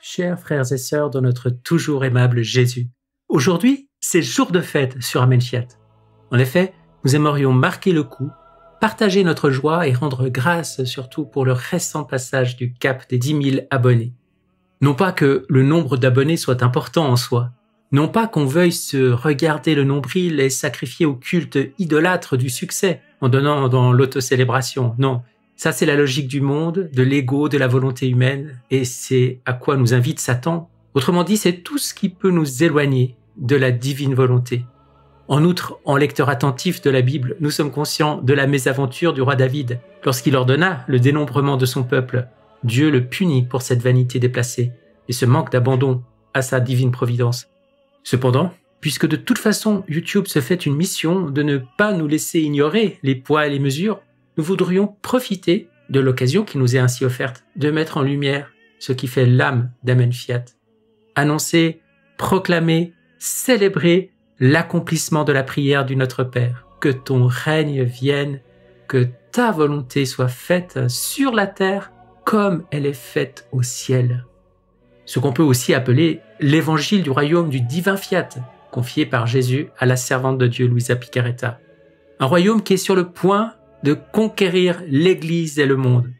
chers frères et sœurs de notre toujours aimable Jésus. Aujourd'hui, c'est jour de fête sur Amen Fiat. En effet, nous aimerions marquer le coup, partager notre joie et rendre grâce surtout pour le récent passage du cap des 10 000 abonnés. Non pas que le nombre d'abonnés soit important en soi, non pas qu'on veuille se regarder le nombril et sacrifier au culte idolâtre du succès en donnant dans l'autocélébration, non. Ça, c'est la logique du monde, de l'ego, de la volonté humaine, et c'est à quoi nous invite Satan. Autrement dit, c'est tout ce qui peut nous éloigner de la divine volonté. En outre, en lecteur attentif de la Bible, nous sommes conscients de la mésaventure du roi David. Lorsqu'il ordonna le dénombrement de son peuple, Dieu le punit pour cette vanité déplacée et ce manque d'abandon à sa divine providence. Cependant, puisque de toute façon YouTube se fait une mission de ne pas nous laisser ignorer les poids et les mesures, nous voudrions profiter de l'occasion qui nous est ainsi offerte de mettre en lumière ce qui fait l'âme d'Amen Fiat. Annoncer, proclamer, célébrer l'accomplissement de la prière du Notre Père. Que ton règne vienne, que ta volonté soit faite sur la terre comme elle est faite au ciel. Ce qu'on peut aussi appeler l'évangile du royaume du divin Fiat, confié par Jésus à la servante de Dieu Louisa Picaretta. Un royaume qui est sur le point de conquérir l'Église et le monde.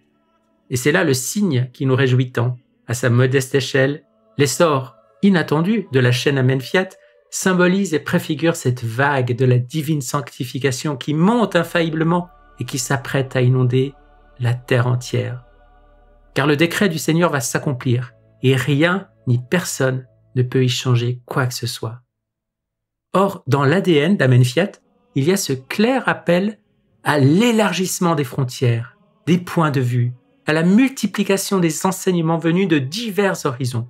Et c'est là le signe qui nous réjouit tant. À sa modeste échelle, l'essor inattendu de la chaîne Amen Fiat symbolise et préfigure cette vague de la divine sanctification qui monte infailliblement et qui s'apprête à inonder la terre entière. Car le décret du Seigneur va s'accomplir et rien ni personne ne peut y changer quoi que ce soit. Or, dans l'ADN d'Amen Fiat, il y a ce clair appel à l'élargissement des frontières, des points de vue, à la multiplication des enseignements venus de divers horizons.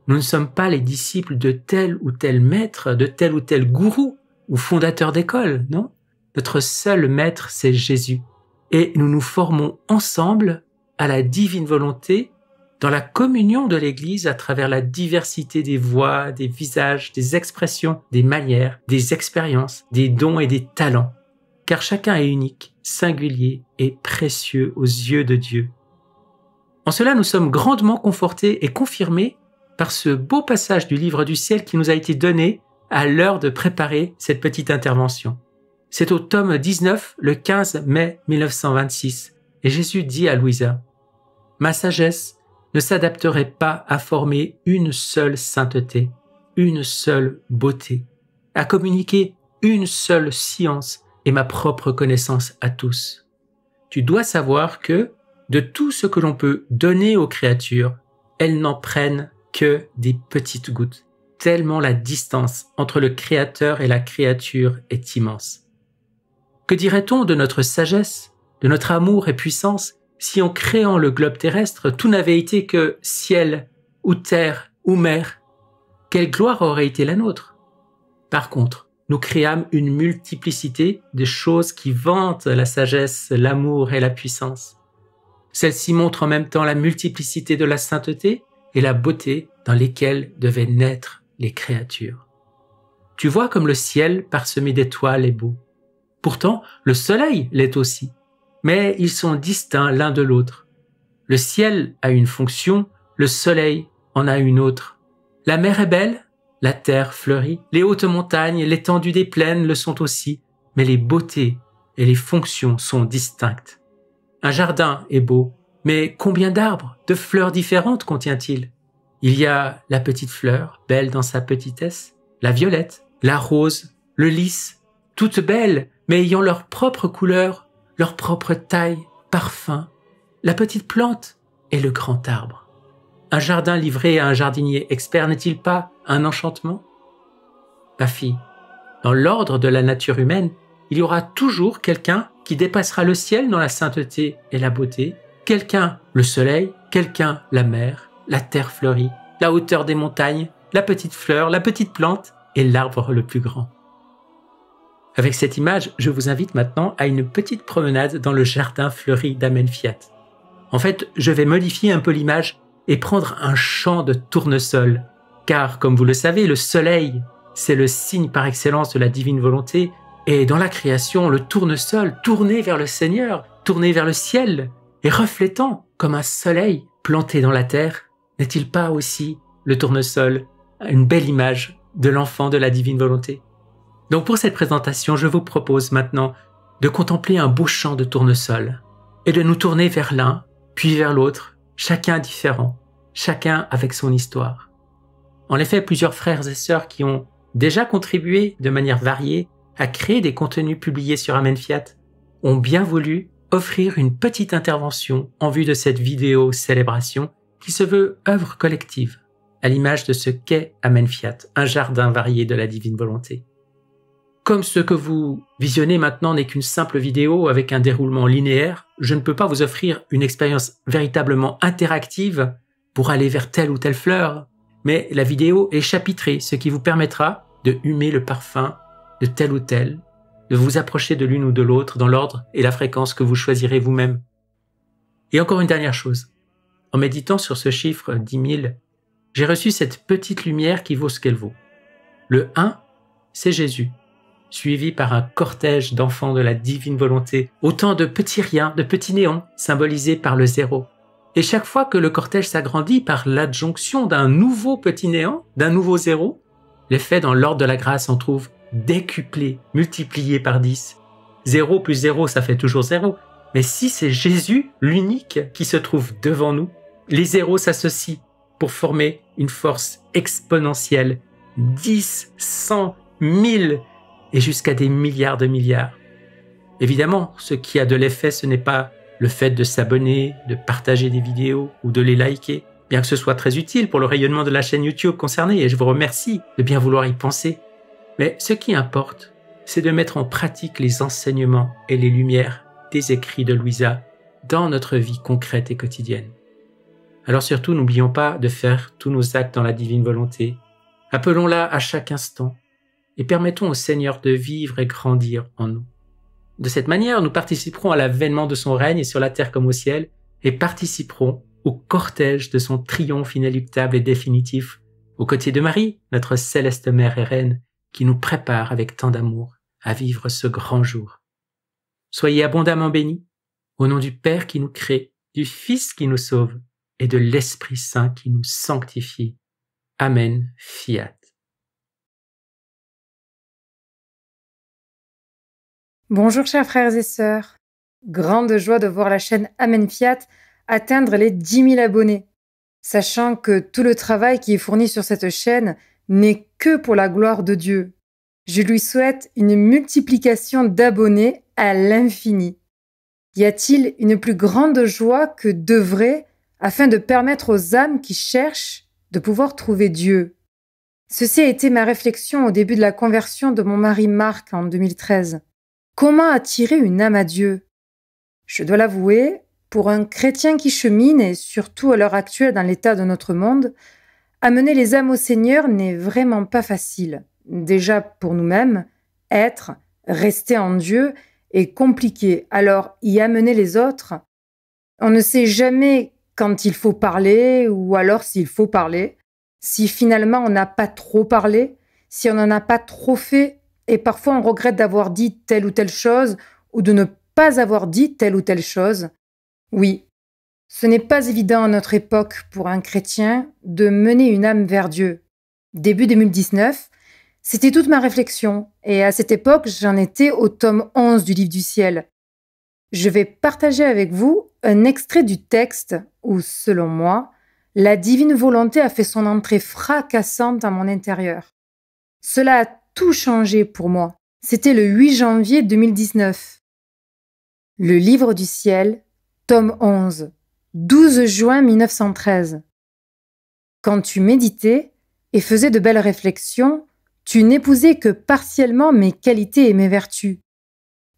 Nous ne sommes pas les disciples de tel ou tel maître, de tel ou tel gourou ou fondateur d'école, non. Notre seul maître, c'est Jésus. Et nous nous formons ensemble à la divine volonté dans la communion de l'Église à travers la diversité des voix, des visages, des expressions, des manières, des expériences, des dons et des talents. Car chacun est unique, singulier et précieux aux yeux de Dieu. En cela, nous sommes grandement confortés et confirmés par ce beau passage du livre du ciel qui nous a été donné à l'heure de préparer cette petite intervention. C'est au tome 19, le 15 mai 1926, et Jésus dit à Louisa « Ma sagesse ne s'adapterait pas à former une seule sainteté, une seule beauté, à communiquer une seule science et ma propre connaissance à tous. Tu dois savoir que, de tout ce que l'on peut donner aux créatures, elles n'en prennent que des petites gouttes, tellement la distance entre le Créateur et la créature est immense. Que dirait-on de notre sagesse, de notre amour et puissance, si en créant le globe terrestre, tout n'avait été que ciel, ou terre, ou mer? Quelle gloire aurait été la nôtre? Par contre, nous créâmes une multiplicité de choses qui vantent la sagesse, l'amour et la puissance. Celles-ci montrent en même temps la multiplicité de la sainteté et la beauté dans lesquelles devaient naître les créatures. Tu vois comme le ciel parsemé d'étoiles est beau. Pourtant, le soleil l'est aussi, mais ils sont distincts l'un de l'autre. Le ciel a une fonction, le soleil en a une autre. La mer est belle, la terre fleurit, les hautes montagnes, l'étendue des plaines le sont aussi, mais les beautés et les fonctions sont distinctes. Un jardin est beau, mais combien d'arbres, de fleurs différentes contient-il? Il y a la petite fleur, belle dans sa petitesse, la violette, la rose, le lys, toutes belles, mais ayant leur propre couleur, leur propre taille, parfum, la petite plante et le grand arbre. Un jardin livré à un jardinier expert n'est-il pas un enchantement? Ma fille, dans l'ordre de la nature humaine, il y aura toujours quelqu'un qui dépassera le ciel dans la sainteté et la beauté, quelqu'un le soleil, quelqu'un la mer, la terre fleurie, la hauteur des montagnes, la petite fleur, la petite plante et l'arbre le plus grand. Avec cette image, je vous invite maintenant à une petite promenade dans le jardin fleuri d'Amen Fiat. En fait, je vais modifier un peu l'image et prendre un champ de tournesol. Car, comme vous le savez, le soleil, c'est le signe par excellence de la divine volonté. Et dans la création, le tournesol, tourné vers le Seigneur, tourné vers le ciel, et reflétant comme un soleil planté dans la terre, n'est-il pas aussi le tournesol, une belle image de l'enfant de la divine volonté. Donc pour cette présentation, je vous propose maintenant de contempler un beau champ de tournesol et de nous tourner vers l'un, puis vers l'autre, chacun différent, chacun avec son histoire. En effet, plusieurs frères et sœurs qui ont déjà contribué de manière variée à créer des contenus publiés sur Amen Fiat ont bien voulu offrir une petite intervention en vue de cette vidéo célébration qui se veut œuvre collective, à l'image de ce qu'est Amen Fiat, un jardin varié de la divine volonté. Comme ce que vous visionnez maintenant n'est qu'une simple vidéo avec un déroulement linéaire, je ne peux pas vous offrir une expérience véritablement interactive pour aller vers telle ou telle fleur, mais la vidéo est chapitrée, ce qui vous permettra de humer le parfum de tel ou tel, de vous approcher de l'une ou de l'autre dans l'ordre et la fréquence que vous choisirez vous-même. Et encore une dernière chose, en méditant sur ce chiffre 10 000, j'ai reçu cette petite lumière qui vaut ce qu'elle vaut. Le 1, c'est Jésus, suivi par un cortège d'enfants de la divine volonté, autant de petits riens, de petits néons, symbolisés par le 0. Et chaque fois que le cortège s'agrandit par l'adjonction d'un nouveau petit néant, d'un nouveau 0, l'effet dans l'ordre de la grâce en trouve décuplé, multiplié par 10. 0 plus 0, ça fait toujours 0. Mais si c'est Jésus, l'unique, qui se trouve devant nous, les zéros s'associent pour former une force exponentielle. 10, 100, 1000 et jusqu'à des milliards de milliards. Évidemment, ce qui a de l'effet, ce n'est pas le fait de s'abonner, de partager des vidéos ou de les liker, bien que ce soit très utile pour le rayonnement de la chaîne YouTube concernée, et je vous remercie de bien vouloir y penser. Mais ce qui importe, c'est de mettre en pratique les enseignements et les lumières des écrits de Louisa dans notre vie concrète et quotidienne. Alors surtout, n'oublions pas de faire tous nos actes dans la divine volonté. Appelons-la à chaque instant et permettons au Seigneur de vivre et grandir en nous. De cette manière, nous participerons à l'avènement de son règne sur la terre comme au ciel et participerons au cortège de son triomphe inéluctable et définitif, aux côtés de Marie, notre céleste mère et reine, qui nous prépare avec tant d'amour à vivre ce grand jour. Soyez abondamment bénis, au nom du Père qui nous crée, du Fils qui nous sauve et de l'Esprit Saint qui nous sanctifie. Amen, Fiat. Bonjour chers frères et sœurs, grande joie de voir la chaîne Amen Fiat atteindre les 10 000 abonnés, sachant que tout le travail qui est fourni sur cette chaîne n'est que pour la gloire de Dieu. Je lui souhaite une multiplication d'abonnés à l'infini. Y a-t-il une plus grande joie que d'œuvrer afin de permettre aux âmes qui cherchent de pouvoir trouver Dieu? Ceci a été ma réflexion au début de la conversion de mon mari Marc en 2013. Comment attirer une âme à Dieu? Je dois l'avouer, pour un chrétien qui chemine, et surtout à l'heure actuelle dans l'état de notre monde, amener les âmes au Seigneur n'est vraiment pas facile. Déjà pour nous-mêmes, rester en Dieu est compliqué. Alors y amener les autres, on ne sait jamais quand il faut parler ou alors s'il faut parler, si finalement on n'a pas trop parlé, si on n'en a pas trop fait. Et parfois, on regrette d'avoir dit telle ou telle chose ou de ne pas avoir dit telle ou telle chose. Oui, ce n'est pas évident à notre époque pour un chrétien de mener une âme vers Dieu. Début 2019, c'était toute ma réflexion et à cette époque, j'en étais au tome 11 du Livre du Ciel. Je vais partager avec vous un extrait du texte où, selon moi, la divine volonté a fait son entrée fracassante à mon intérieur. Cela a tout changé pour moi. C'était le 8 janvier 2019. Le Livre du Ciel, tome 11, 12 juin 1913. Quand tu méditais et faisais de belles réflexions, tu n'épousais que partiellement mes qualités et mes vertus.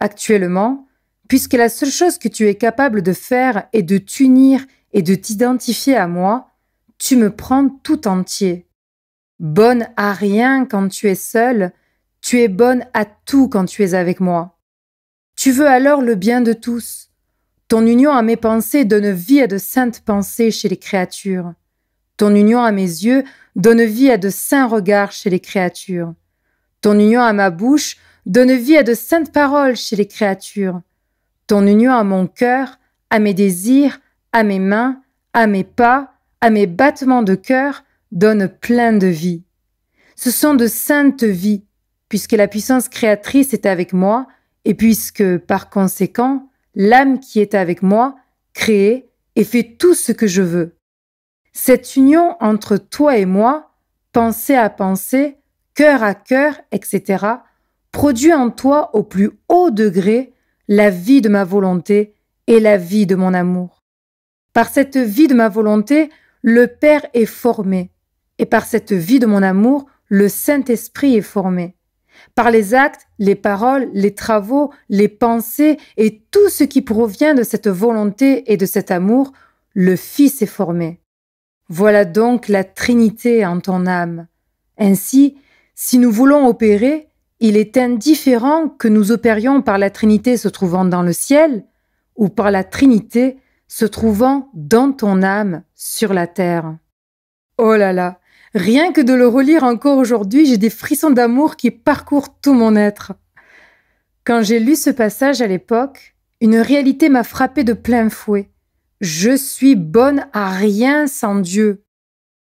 Actuellement, puisque la seule chose que tu es capable de faire est de t'unir et de t'identifier à moi, tu me prends tout entier. Bonne à rien quand tu es seule, tu es bonne à tout quand tu es avec moi. Tu veux alors le bien de tous. Ton union à mes pensées donne vie à de saintes pensées chez les créatures. Ton union à mes yeux donne vie à de saints regards chez les créatures. Ton union à ma bouche donne vie à de saintes paroles chez les créatures. Ton union à mon cœur, à mes désirs, à mes mains, à mes pas, à mes battements de cœur, donne plein de vie. Ce sont de saintes vies, puisque la puissance créatrice est avec moi, et puisque, par conséquent, l'âme qui est avec moi crée et fait tout ce que je veux. Cette union entre toi et moi, pensée à pensée, cœur à cœur, etc., produit en toi au plus haut degré la vie de ma volonté et la vie de mon amour. Par cette vie de ma volonté, le Père est formé, et par cette vie de mon amour, le Saint-Esprit est formé. Par les actes, les paroles, les travaux, les pensées et tout ce qui provient de cette volonté et de cet amour, le Fils est formé. Voilà donc la Trinité en ton âme. Ainsi, si nous voulons opérer, il est indifférent que nous opérions par la Trinité se trouvant dans le ciel ou par la Trinité se trouvant dans ton âme sur la terre. Oh là là, rien que de le relire encore aujourd'hui, j'ai des frissons d'amour qui parcourent tout mon être. Quand j'ai lu ce passage à l'époque, une réalité m'a frappée de plein fouet. Je suis bonne à rien sans Dieu.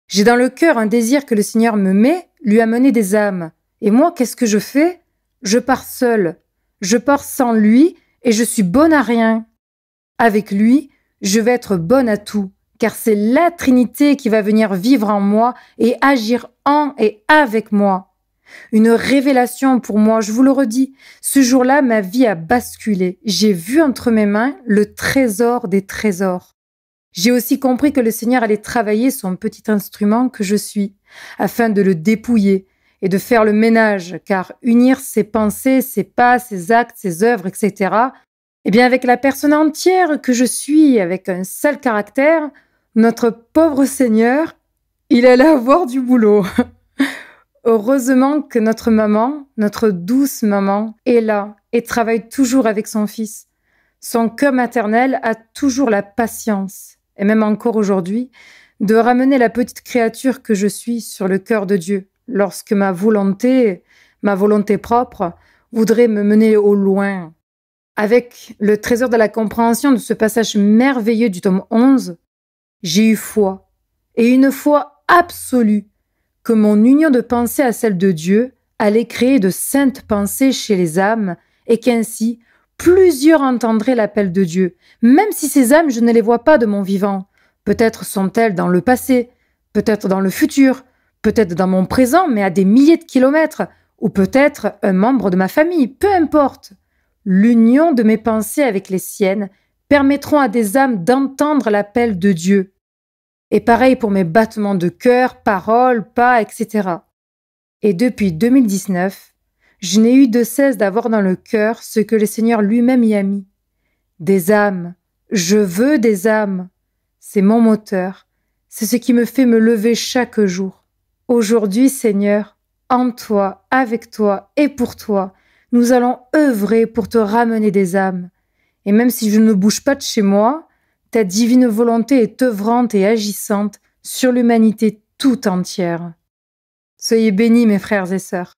J'ai dans le cœur un désir que le Seigneur me met, lui amener des âmes. Et moi, qu'est-ce que je fais? Je pars seule. Je pars sans lui et je suis bonne à rien. Avec lui, je vais être bonne à tout, car c'est la Trinité qui va venir vivre en moi et agir en et avec moi. Une révélation pour moi, je vous le redis. Ce jour-là, ma vie a basculé. J'ai vu entre mes mains le trésor des trésors. J'ai aussi compris que le Seigneur allait travailler son petit instrument que je suis, afin de le dépouiller et de faire le ménage, car unir ses pensées, ses pas, ses actes, ses œuvres, etc., eh bien, avec la personne entière que je suis, avec un sale caractère, notre pauvre Seigneur, il allait avoir du boulot. Heureusement que notre maman, notre douce maman, est là et travaille toujours avec son fils. Son cœur maternel a toujours la patience, et même encore aujourd'hui, de ramener la petite créature que je suis sur le cœur de Dieu, lorsque ma volonté propre, voudrait me mener au loin. Avec le trésor de la compréhension de ce passage merveilleux du tome 11, j'ai eu foi, et une foi absolue, que mon union de pensée à celle de Dieu allait créer de saintes pensées chez les âmes, et qu'ainsi plusieurs entendraient l'appel de Dieu, même si ces âmes je ne les vois pas de mon vivant. Peut-être sont-elles dans le passé, peut-être dans le futur, peut-être dans mon présent, mais à des milliers de kilomètres, ou peut-être un membre de ma famille, peu importe. L'union de mes pensées avec les siennes permettront à des âmes d'entendre l'appel de Dieu. Et pareil pour mes battements de cœur, paroles, pas, etc. Et depuis 2019, je n'ai eu de cesse d'avoir dans le cœur ce que le Seigneur lui-même y a mis. Des âmes. Je veux des âmes. C'est mon moteur. C'est ce qui me fait me lever chaque jour. Aujourd'hui, Seigneur, en toi, avec toi et pour toi, nous allons œuvrer pour te ramener des âmes. Et même si je ne bouge pas de chez moi, ta divine volonté est œuvrante et agissante sur l'humanité tout entière. Soyez bénis, mes frères et sœurs.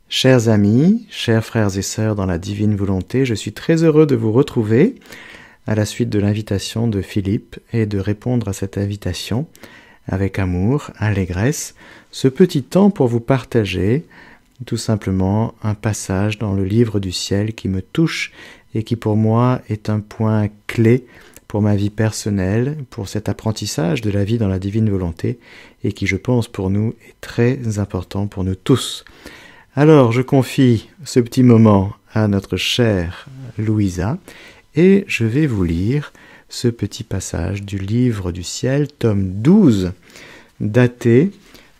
Chers amis, chers frères et sœurs dans la divine volonté, je suis très heureux de vous retrouver à la suite de l'invitation de Philippe et de répondre à cette invitation avec amour, allégresse, ce petit temps pour vous partager tout simplement un passage dans le livre du ciel qui me touche et qui pour moi est un point clé pour ma vie personnelle, pour cet apprentissage de la vie dans la divine volonté et qui, je pense, pour nous est très important pour nous tous. Alors, je confie ce petit moment à notre chère Louisa et je vais vous lire ce petit passage du livre du ciel, tome 12, daté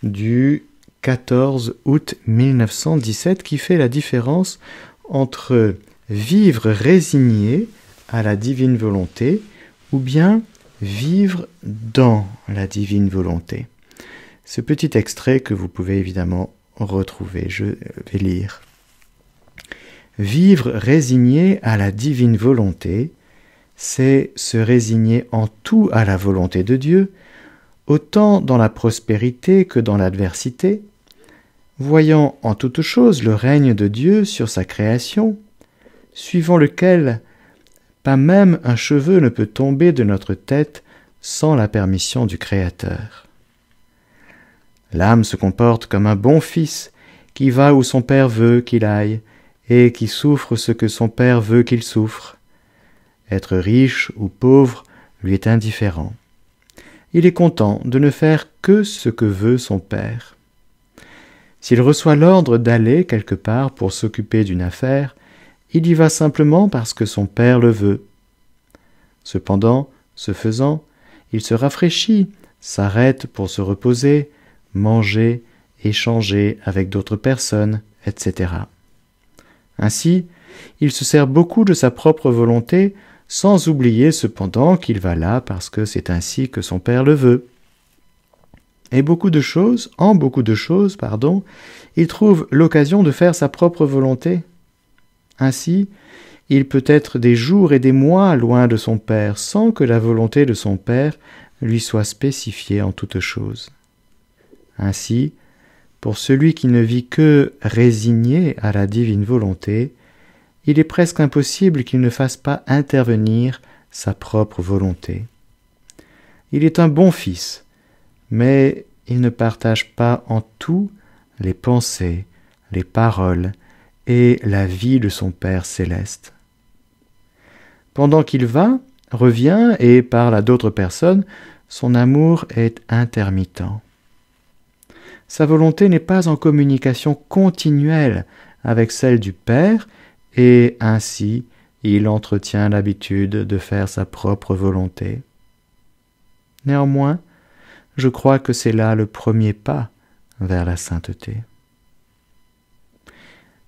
du 14 août 1917, qui fait la différence entre vivre résigné à la divine volonté ou bien vivre dans la divine volonté. Ce petit extrait que vous pouvez évidemment retrouver, je vais lire. Vivre résigné à la divine volonté, c'est se résigner en tout à la volonté de Dieu, autant dans la prospérité que dans l'adversité, voyant en toute chose le règne de Dieu sur sa création, suivant lequel pas même un cheveu ne peut tomber de notre tête sans la permission du Créateur. L'âme se comporte comme un bon fils qui va où son père veut qu'il aille et qui souffre ce que son père veut qu'il souffre. Être riche ou pauvre lui est indifférent. Il est content de ne faire que ce que veut son père. S'il reçoit l'ordre d'aller quelque part pour s'occuper d'une affaire, il y va simplement parce que son père le veut. Cependant, ce faisant, il se rafraîchit, s'arrête pour se reposer, manger, échanger avec d'autres personnes, etc. Ainsi, il se sert beaucoup de sa propre volonté, sans oublier cependant qu'il va là parce que c'est ainsi que son père le veut. Et en beaucoup de choses, il trouve l'occasion de faire sa propre volonté. Ainsi, il peut être des jours et des mois loin de son père, sans que la volonté de son père lui soit spécifiée en toute chose. Ainsi, pour celui qui ne vit que résigné à la divine volonté, il est presque impossible qu'il ne fasse pas intervenir sa propre volonté. Il est un bon fils, mais il ne partage pas en tout les pensées, les paroles et la vie de son Père céleste. Pendant qu'il va, revient et parle à d'autres personnes, son amour est intermittent. Sa volonté n'est pas en communication continuelle avec celle du Père, et ainsi il entretient l'habitude de faire sa propre volonté. Néanmoins, je crois que c'est là le premier pas vers la sainteté.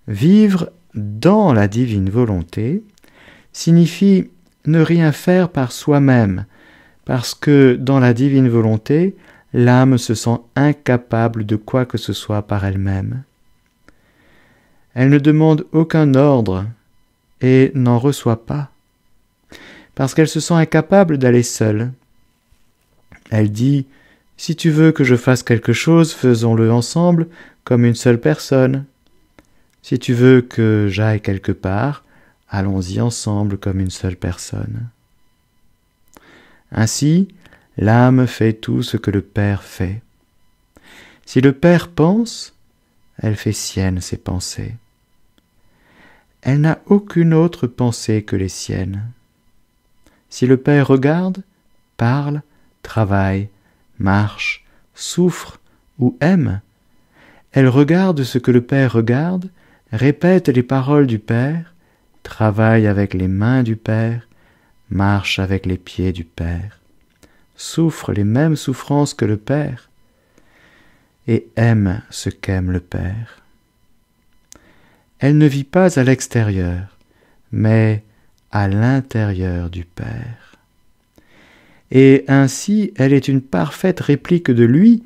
Vivre dans la divine volonté signifie ne rien faire par soi-même, parce que dans la divine volonté, l'âme se sent incapable de quoi que ce soit par elle-même. Elle ne demande aucun ordre et n'en reçoit pas, parce qu'elle se sent incapable d'aller seule. Elle dit « Si tu veux que je fasse quelque chose, faisons-le ensemble, comme une seule personne. Si tu veux que j'aille quelque part, allons-y ensemble, comme une seule personne. » Ainsi, l'âme fait tout ce que le Père fait. Si le Père pense, elle fait siennes ses pensées. Elle n'a aucune autre pensée que les siennes. Si le Père regarde, parle, travaille, marche, souffre ou aime, elle regarde ce que le Père regarde, répète les paroles du Père, travaille avec les mains du Père, marche avec les pieds du Père, souffre les mêmes souffrances que le Père et aime ce qu'aime le Père. Elle ne vit pas à l'extérieur, mais à l'intérieur du Père. Et ainsi, elle est une parfaite réplique de lui,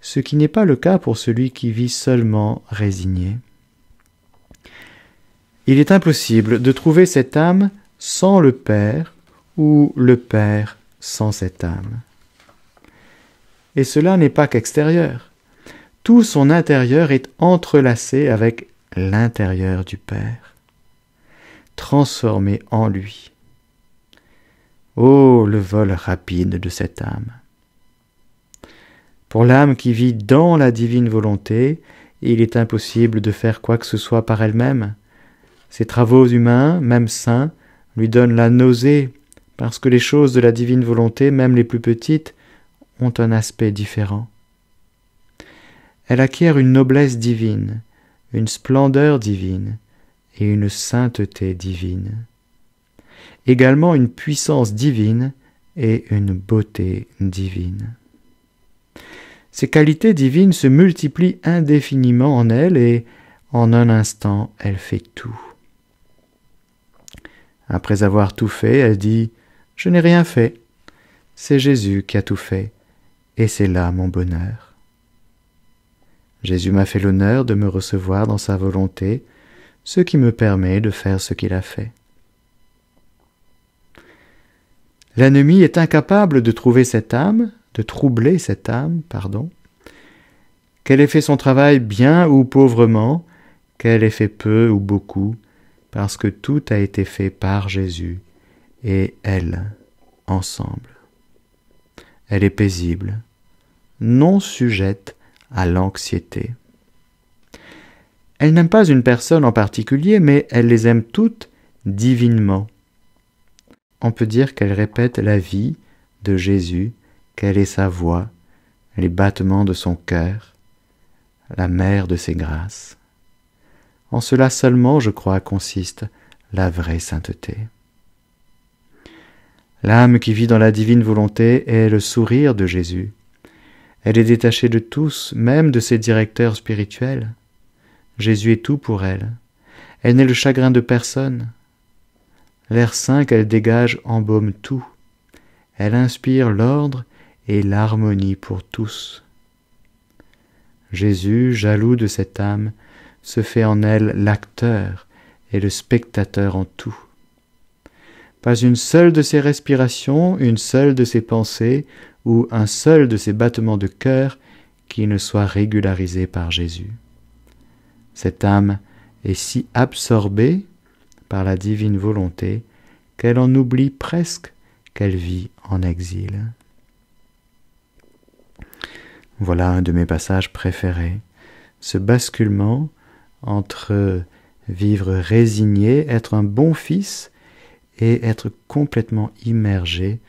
ce qui n'est pas le cas pour celui qui vit seulement résigné. Il est impossible de trouver cette âme sans le Père ou le Père sans cette âme. Et cela n'est pas qu'extérieur. Tout son intérieur est entrelacé avec l'intérieur du Père, transformé en lui. Oh, le vol rapide de cette âme! Pour l'âme qui vit dans la divine volonté, il est impossible de faire quoi que ce soit par elle-même. Ses travaux humains, même sains, lui donnent la nausée, parce que les choses de la divine volonté, même les plus petites, ont un aspect différent. Elle acquiert une noblesse divine, une splendeur divine et une sainteté divine. Également une puissance divine et une beauté divine. Ces qualités divines se multiplient indéfiniment en elle et en un instant, elle fait tout. Après avoir tout fait, elle dit « Je n'ai rien fait. C'est Jésus qui a tout fait, et c'est là mon bonheur. » Jésus m'a fait l'honneur de me recevoir dans sa volonté, ce qui me permet de faire ce qu'il a fait. L'ennemi est incapable de troubler cette âme, qu'elle ait fait son travail bien ou pauvrement, qu'elle ait fait peu ou beaucoup, parce que tout a été fait par Jésus et elle, ensemble. elle est paisible, non sujette à l'anxiété. Elle n'aime pas une personne en particulier, mais elle les aime toutes divinement. On peut dire qu'elle répète la vie de Jésus, qu'elle est sa voix, les battements de son cœur, la mère de ses grâces. En cela seulement, je crois, consiste la vraie sainteté. L'âme qui vit dans la divine volonté est le sourire de Jésus. Elle est détachée de tous, même de ses directeurs spirituels. Jésus est tout pour elle. Elle n'est le chagrin de personne. L'air saint qu'elle dégage embaume tout. Elle inspire l'ordre et l'harmonie pour tous. Jésus, jaloux de cette âme, se fait en elle l'acteur et le spectateur en tout. Pas une seule de ses respirations, une seule de ses pensées ou un seul de ses battements de cœur qui ne soit régularisé par Jésus. Cette âme est si absorbée par la divine volonté qu'elle en oublie presque qu'elle vit en exil. Voilà un de mes passages préférés, ce basculement entre vivre résigné, être un bon fils et être complètement immergé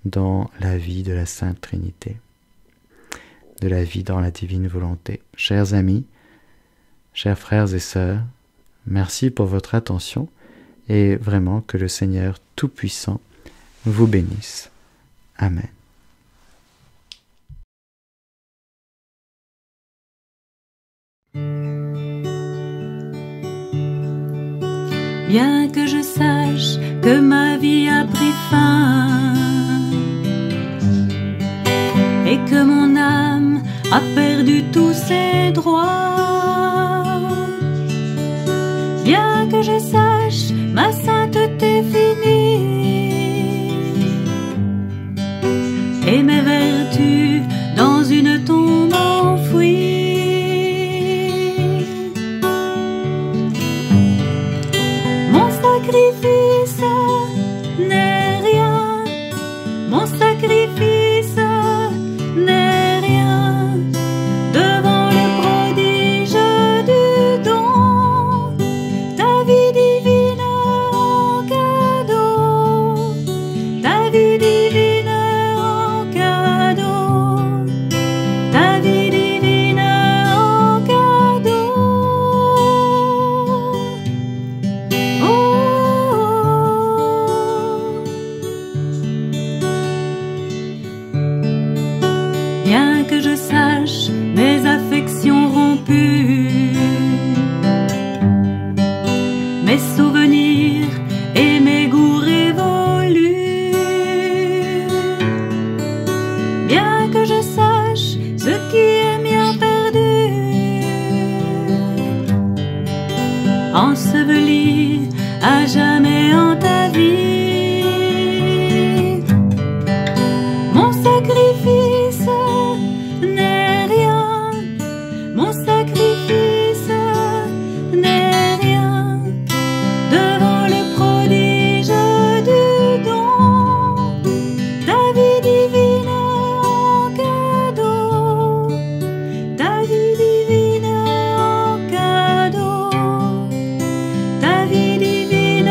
dans la vie de la Sainte Trinité, de la vie dans la divine volonté. Chers amis, chers frères et sœurs, merci pour votre attention et vraiment que le Seigneur Tout-Puissant vous bénisse. Amen. Bien que je sache que ma vie a pris fin et que mon âme a perdu tous ses droits, bien que je sache ma sainteté finie et mes vertus dans une tombe enfouie, mon sacrifice n'est rien, mon sacrifice n'est rien devant le prodige du don, ta vie divine en cadeau, ta vie divine en cadeau, ta vie divine en cadeau. Bien que je sache mes affections rompues, mes souvenirs et mes goûts révolus, bien que je sache ce qui est mien perdu, enseveli à jamais en ta vie, mon sacrifice n'est rien, mon sacrifice n'est rien devant le prodige du don, ta vie divine en cadeau, ta vie divine en cadeau, ta vie divine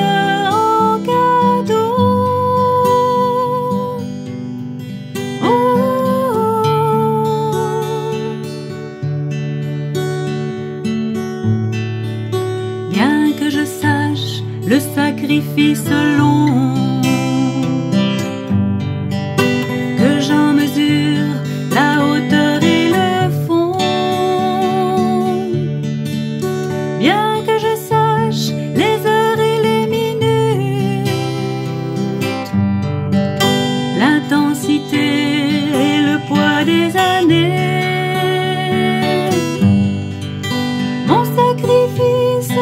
en cadeau. Bien que je sache le sacrifice long, que j'en mesure la hauteur et le fond, bien que je sache les heures et les minutes, l'intensité et le poids des années, mon sacrifice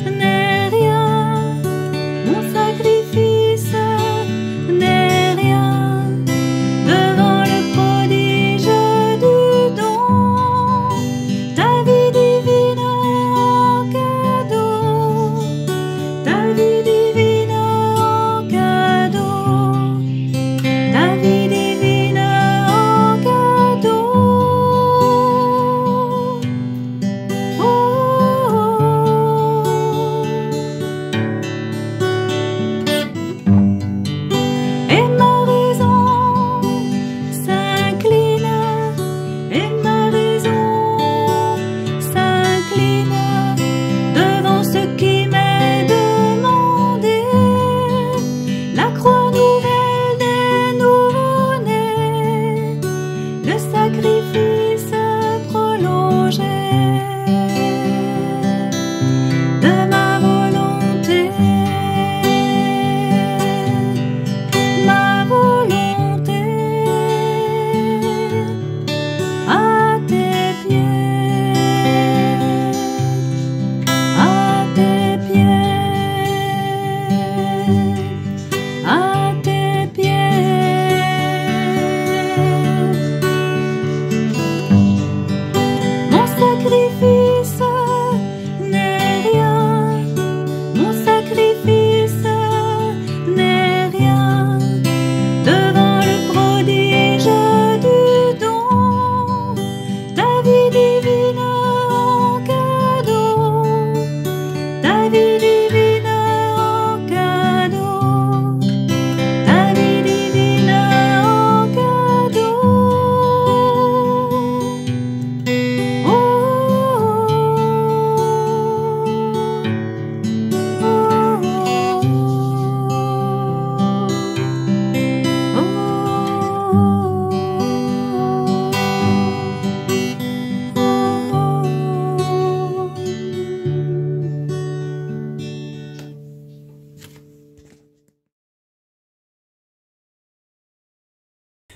n'est rien, mon sacrifice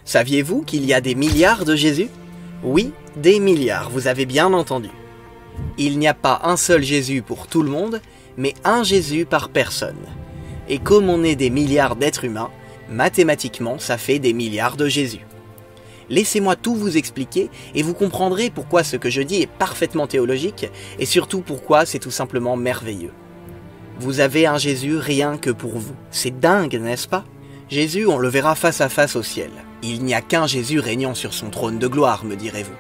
Saviez-vous qu'il y a des milliards de Jésus? Oui, des milliards, vous avez bien entendu. Il n'y a pas un seul Jésus pour tout le monde, mais un Jésus par personne. Et comme on est des milliards d'êtres humains, mathématiquement, ça fait des milliards de Jésus. Laissez-moi tout vous expliquer et vous comprendrez pourquoi ce que je dis est parfaitement théologique et surtout pourquoi c'est tout simplement merveilleux. Vous avez un Jésus rien que pour vous. C'est dingue, n'est-ce pas? Jésus, on le verra face à face au ciel. Il n'y a qu'un Jésus régnant sur son trône de gloire, me direz-vous.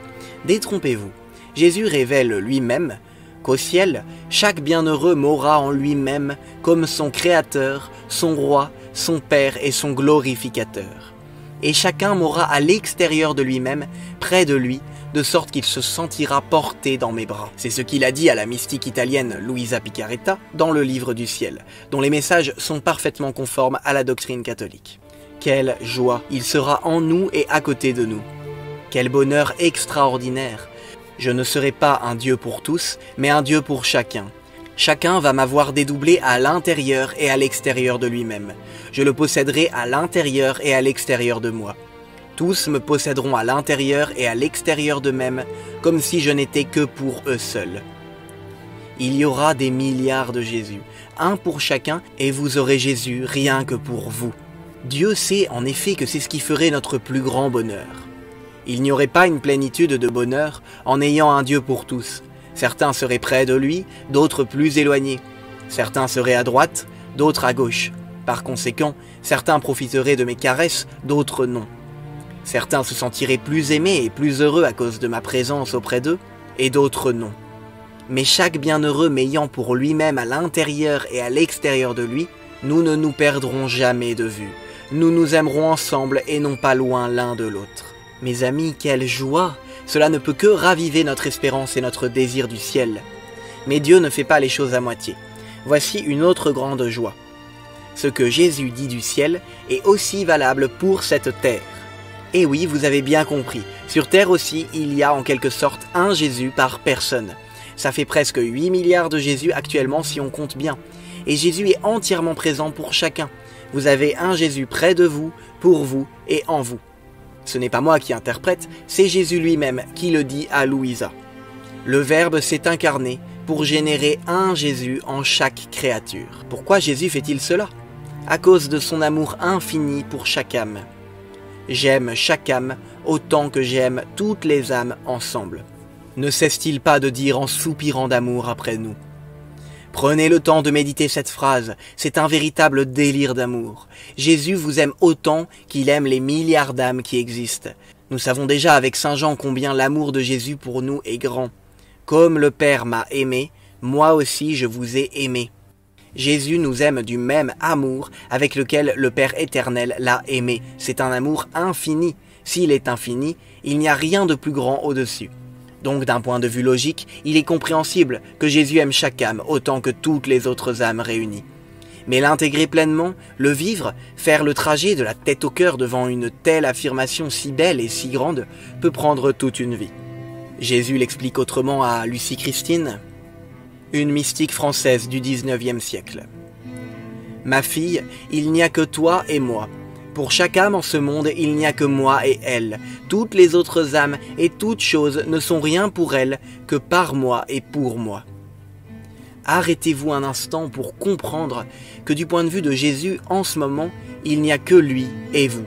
Détrompez-vous. Jésus révèle lui-même qu'au ciel, chaque bienheureux m'aura en lui-même comme son Créateur, son Roi, son Père et son glorificateur. Et chacun m'aura à l'extérieur de lui-même, près de lui, de sorte qu'il se sentira porté dans mes bras. C'est ce qu'il a dit à la mystique italienne Luisa Piccarreta dans le Livre du ciel, dont les messages sont parfaitement conformes à la doctrine catholique. Quelle joie! Il sera en nous et à côté de nous. Quel bonheur extraordinaire! Je ne serai pas un Dieu pour tous, mais un Dieu pour chacun. Chacun va m'avoir dédoublé à l'intérieur et à l'extérieur de lui-même. Je le posséderai à l'intérieur et à l'extérieur de moi. Tous me posséderont à l'intérieur et à l'extérieur d'eux-mêmes, comme si je n'étais que pour eux seuls. Il y aura des milliards de Jésus, un pour chacun, et vous aurez Jésus rien que pour vous. Dieu sait en effet que c'est ce qui ferait notre plus grand bonheur. Il n'y aurait pas une plénitude de bonheur en ayant un Dieu pour tous. Certains seraient près de lui, d'autres plus éloignés. Certains seraient à droite, d'autres à gauche. Par conséquent, certains profiteraient de mes caresses, d'autres non. Certains se sentiraient plus aimés et plus heureux à cause de ma présence auprès d'eux, et d'autres non. Mais chaque bienheureux m'ayant pour lui-même à l'intérieur et à l'extérieur de lui, nous ne nous perdrons jamais de vue. Nous nous aimerons ensemble et non pas loin l'un de l'autre. Mes amis, quelle joie! Cela ne peut que raviver notre espérance et notre désir du ciel. Mais Dieu ne fait pas les choses à moitié. Voici une autre grande joie. Ce que Jésus dit du ciel est aussi valable pour cette terre. Et oui, vous avez bien compris, sur terre aussi, il y a en quelque sorte un Jésus par personne. Ça fait presque 8 milliards de Jésus actuellement si on compte bien. Et Jésus est entièrement présent pour chacun. Vous avez un Jésus près de vous, pour vous et en vous. Ce n'est pas moi qui interprète, c'est Jésus lui-même qui le dit à Louisa. Le Verbe s'est incarné pour générer un Jésus en chaque créature. Pourquoi Jésus fait-il cela? À cause de son amour infini pour chaque âme. J'aime chaque âme autant que j'aime toutes les âmes ensemble. Ne cesse-t-il pas de dire en soupirant d'amour après nous? Prenez le temps de méditer cette phrase, c'est un véritable délire d'amour. Jésus vous aime autant qu'il aime les milliards d'âmes qui existent. Nous savons déjà avec Saint Jean combien l'amour de Jésus pour nous est grand. Comme le Père m'a aimé, moi aussi je vous ai aimé. Jésus nous aime du même amour avec lequel le Père éternel l'a aimé. C'est un amour infini. S'il est infini, il n'y a rien de plus grand au-dessus. Donc d'un point de vue logique, il est compréhensible que Jésus aime chaque âme autant que toutes les autres âmes réunies. Mais l'intégrer pleinement, le vivre, faire le trajet de la tête au cœur devant une telle affirmation si belle et si grande, peut prendre toute une vie. Jésus l'explique autrement à Lucie Christine, une mystique française du 19e siècle. « Ma fille, il n'y a que toi et moi. Pour chaque âme en ce monde, il n'y a que moi et elle. Toutes les autres âmes et toutes choses ne sont rien pour elles que par moi et pour moi. » Arrêtez-vous un instant pour comprendre que du point de vue de Jésus, en ce moment, il n'y a que lui et vous.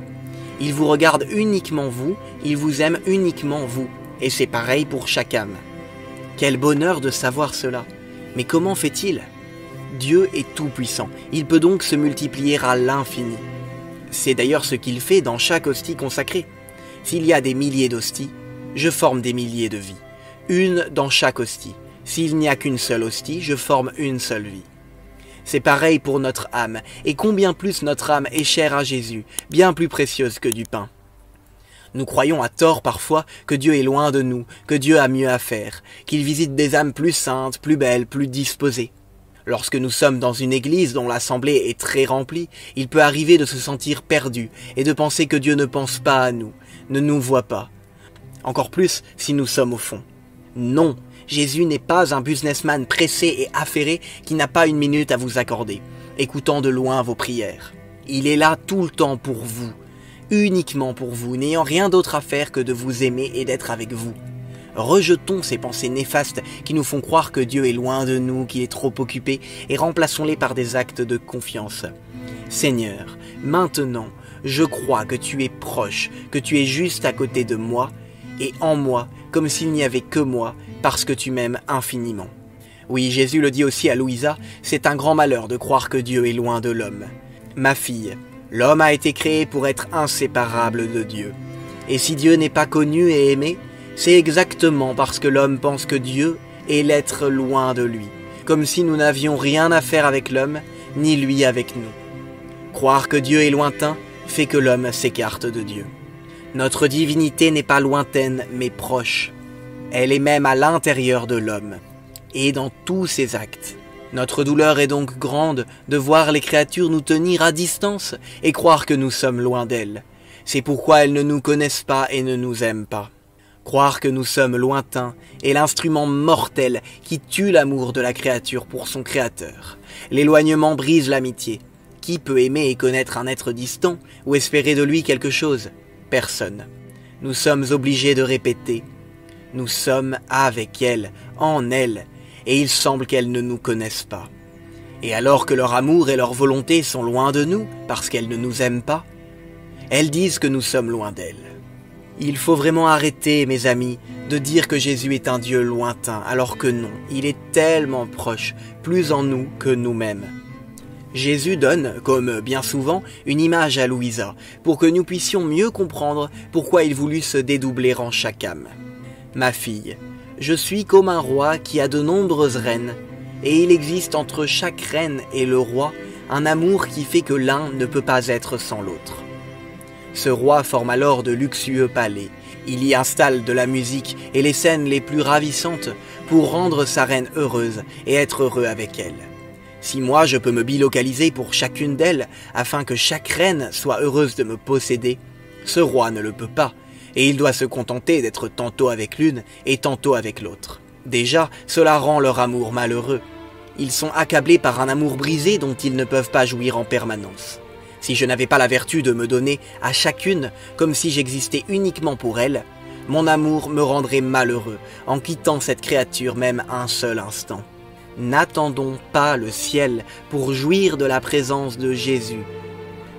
Il vous regarde uniquement vous, il vous aime uniquement vous. Et c'est pareil pour chaque âme. Quel bonheur de savoir cela. Mais comment fait-il? Dieu est tout-puissant. Il peut donc se multiplier à l'infini. C'est d'ailleurs ce qu'il fait dans chaque hostie consacrée. S'il y a des milliers d'hosties, je forme des milliers de vies. Une dans chaque hostie. S'il n'y a qu'une seule hostie, je forme une seule vie. C'est pareil pour notre âme, et combien plus notre âme est chère à Jésus, bien plus précieuse que du pain. Nous croyons à tort parfois que Dieu est loin de nous, que Dieu a mieux à faire, qu'il visite des âmes plus saintes, plus belles, plus disposées. Lorsque nous sommes dans une église dont l'assemblée est très remplie, il peut arriver de se sentir perdu et de penser que Dieu ne pense pas à nous, ne nous voit pas. Encore plus si nous sommes au fond. Non, Jésus n'est pas un businessman pressé et affairé qui n'a pas une minute à vous accorder, écoutant de loin vos prières. Il est là tout le temps pour vous, uniquement pour vous, n'ayant rien d'autre à faire que de vous aimer et d'être avec vous. Rejetons ces pensées néfastes qui nous font croire que Dieu est loin de nous, qu'il est trop occupé, et remplaçons-les par des actes de confiance. Seigneur, maintenant, je crois que tu es proche, que tu es juste à côté de moi, et en moi, comme s'il n'y avait que moi, parce que tu m'aimes infiniment. Oui, Jésus le dit aussi à Louisa, c'est un grand malheur de croire que Dieu est loin de l'homme. Ma fille, l'homme a été créé pour être inséparable de Dieu. Et si Dieu n'est pas connu et aimé, c'est exactement parce que l'homme pense que Dieu est l'être loin de lui, comme si nous n'avions rien à faire avec l'homme, ni lui avec nous. Croire que Dieu est lointain fait que l'homme s'écarte de Dieu. Notre divinité n'est pas lointaine, mais proche. Elle est même à l'intérieur de l'homme, et dans tous ses actes. Notre douleur est donc grande de voir les créatures nous tenir à distance et croire que nous sommes loin d'elles. C'est pourquoi elles ne nous connaissent pas et ne nous aiment pas. Croire que nous sommes lointains est l'instrument mortel qui tue l'amour de la créature pour son créateur. L'éloignement brise l'amitié. Qui peut aimer et connaître un être distant ou espérer de lui quelque chose? Personne. Nous sommes obligés de répéter. Nous sommes avec elle, en elle, et il semble qu'elles ne nous connaissent pas. Et alors que leur amour et leur volonté sont loin de nous, parce qu'elles ne nous aiment pas, elles disent que nous sommes loin d'elles. Il faut vraiment arrêter, mes amis, de dire que Jésus est un Dieu lointain, alors que non, il est tellement proche, plus en nous que nous-mêmes. Jésus donne, comme bien souvent, une image à Louisa, pour que nous puissions mieux comprendre pourquoi il voulut se dédoubler en chaque âme. Ma fille, je suis comme un roi qui a de nombreuses reines, et il existe entre chaque reine et le roi un amour qui fait que l'un ne peut pas être sans l'autre. Ce roi forme alors de luxueux palais, il y installe de la musique et les scènes les plus ravissantes pour rendre sa reine heureuse et être heureux avec elle. Si moi je peux me bilocaliser pour chacune d'elles afin que chaque reine soit heureuse de me posséder, ce roi ne le peut pas, et il doit se contenter d'être tantôt avec l'une et tantôt avec l'autre. Déjà, cela rend leur amour malheureux. Ils sont accablés par un amour brisé dont ils ne peuvent pas jouir en permanence. Si je n'avais pas la vertu de me donner à chacune comme si j'existais uniquement pour elle, mon amour me rendrait malheureux en quittant cette créature même un seul instant. N'attendons pas le ciel pour jouir de la présence de Jésus,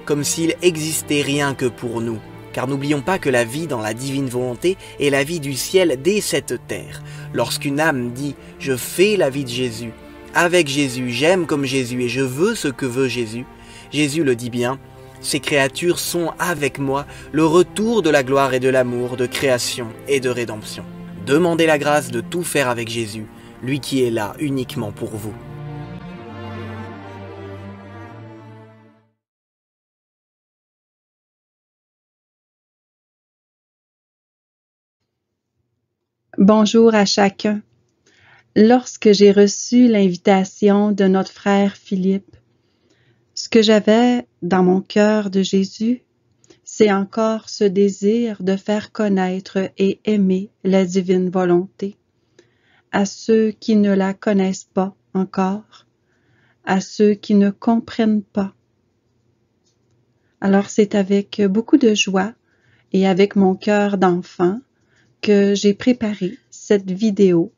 comme s'il existait rien que pour nous. Car n'oublions pas que la vie dans la divine volonté est la vie du ciel dès cette terre. Lorsqu'une âme dit « Je fais la vie de Jésus », avec Jésus, j'aime comme Jésus et je veux ce que veut Jésus, Jésus le dit bien, ces créatures sont avec moi le retour de la gloire et de l'amour, de création et de rédemption. Demandez la grâce de tout faire avec Jésus, lui qui est là uniquement pour vous. Bonjour à chacun. Lorsque j'ai reçu l'invitation de notre frère Philippe, ce que j'avais dans mon cœur de Jésus, c'est encore ce désir de faire connaître et aimer la divine volonté à ceux qui ne la connaissent pas encore, à ceux qui ne comprennent pas. Alors c'est avec beaucoup de joie et avec mon cœur d'enfant que j'ai préparé cette vidéo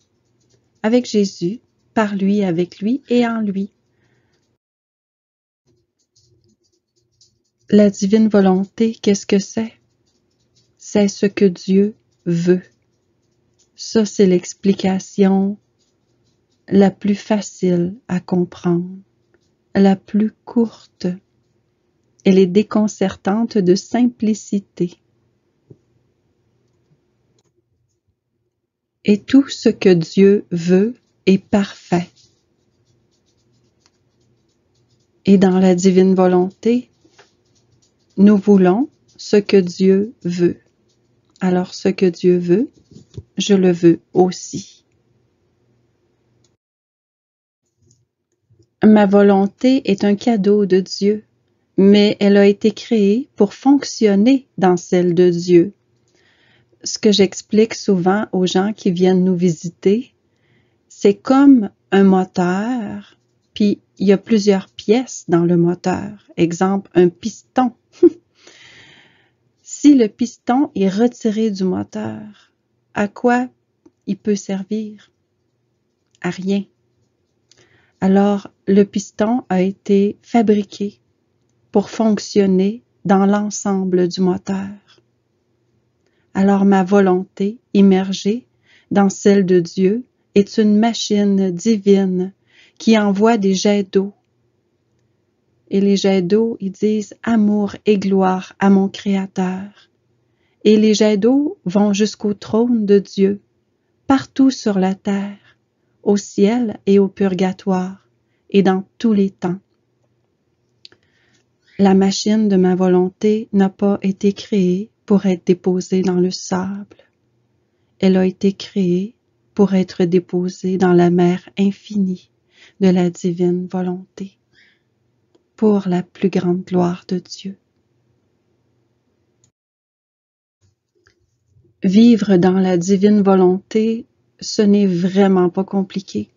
avec Jésus, par lui, avec lui et en lui. La divine volonté, qu'est-ce que c'est? C'est ce que Dieu veut. Ça, c'est l'explication la plus facile à comprendre, la plus courte. Elle est déconcertante de simplicité. Et tout ce que Dieu veut est parfait. Et dans la divine volonté, nous voulons ce que Dieu veut. Alors ce que Dieu veut, je le veux aussi. Ma volonté est un cadeau de Dieu, mais elle a été créée pour fonctionner dans celle de Dieu. Ce que j'explique souvent aux gens qui viennent nous visiter, c'est comme un moteur, puis il y a plusieurs pièces dans le moteur. Exemple, un piston. Si le piston est retiré du moteur, à quoi il peut servir? À rien. Alors, le piston a été fabriqué pour fonctionner dans l'ensemble du moteur. Alors, ma volonté, immergée dans celle de Dieu, est une machine divine qui envoie des jets d'eau. Et les jets d'eau, ils disent amour et gloire à mon Créateur. Et les jets d'eau vont jusqu'au trône de Dieu, partout sur la terre, au ciel et au purgatoire, et dans tous les temps. La machine de ma volonté n'a pas été créée pour être déposée dans le sable. Elle a été créée pour être déposée dans la mer infinie de la divine volonté, pour la plus grande gloire de Dieu. Vivre dans la divine volonté, ce n'est vraiment pas compliqué.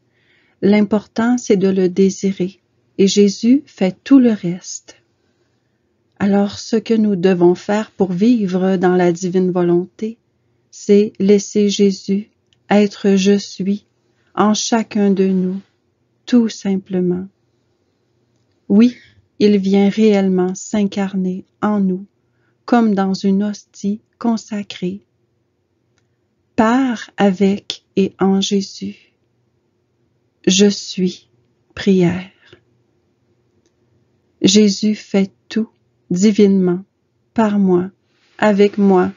L'important, c'est de le désirer, et Jésus fait tout le reste. Alors, ce que nous devons faire pour vivre dans la divine volonté, c'est laisser Jésus être je suis en chacun de nous, tout simplement. Oui, il vient réellement s'incarner en nous, comme dans une hostie consacrée, par, avec et en Jésus. Je suis, prière. Jésus fait tout divinement, par moi, avec moi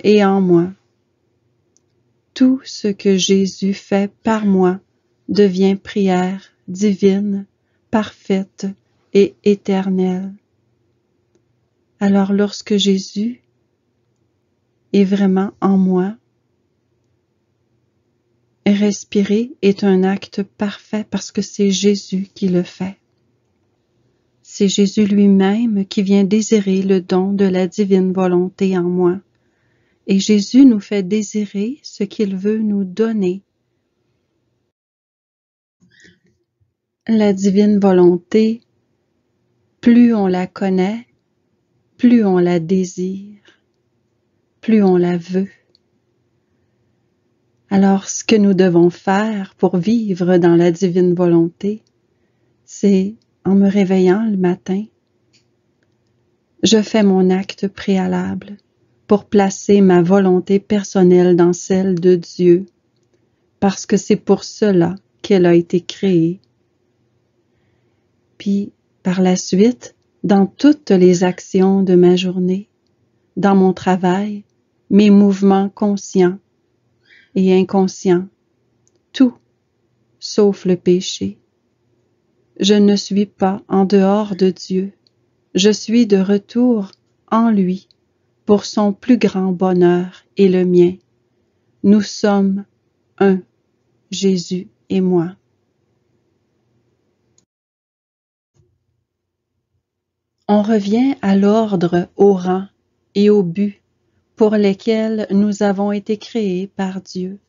et en moi. Tout ce que Jésus fait par moi devient prière divine, parfaite et éternelle. Alors lorsque Jésus est vraiment en moi, respirer est un acte parfait parce que c'est Jésus qui le fait. C'est Jésus lui-même qui vient désirer le don de la divine volonté en moi. Et Jésus nous fait désirer ce qu'il veut nous donner. La divine volonté, plus on la connaît, plus on la désire, plus on la veut. Alors, ce que nous devons faire pour vivre dans la divine volonté, c'est, en me réveillant le matin, je fais mon acte préalable pour placer ma volonté personnelle dans celle de Dieu, parce que c'est pour cela qu'elle a été créée. Puis, par la suite, dans toutes les actions de ma journée, dans mon travail, mes mouvements conscients et inconscients, tout, sauf le péché. Je ne suis pas en dehors de Dieu, je suis de retour en lui, pour son plus grand bonheur et le mien. Nous sommes un, Jésus et moi. On revient à l'ordre, au rang et au but pour lesquels nous avons été créés par Dieu.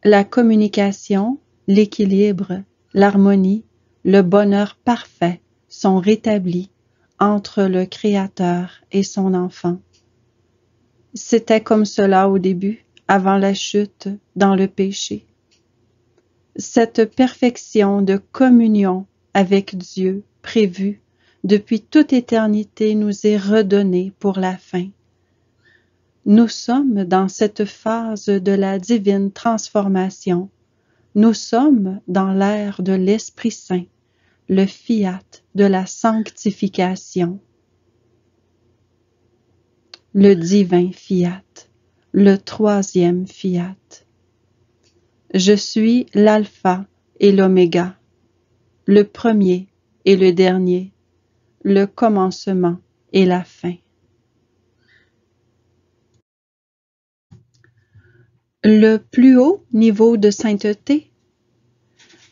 La communication, l'équilibre, l'harmonie, le bonheur parfait sont rétablis entre le Créateur et son enfant. C'était comme cela au début, avant la chute, dans le péché. Cette perfection de communion avec Dieu prévue depuis toute éternité nous est redonnée pour la fin. Nous sommes dans cette phase de la divine transformation. Nous sommes dans l'ère de l'Esprit Saint, le fiat de la sanctification. Le divin fiat, le troisième fiat. Je suis l'alpha et l'oméga, le premier et le dernier, le commencement et la fin. Le plus haut niveau de sainteté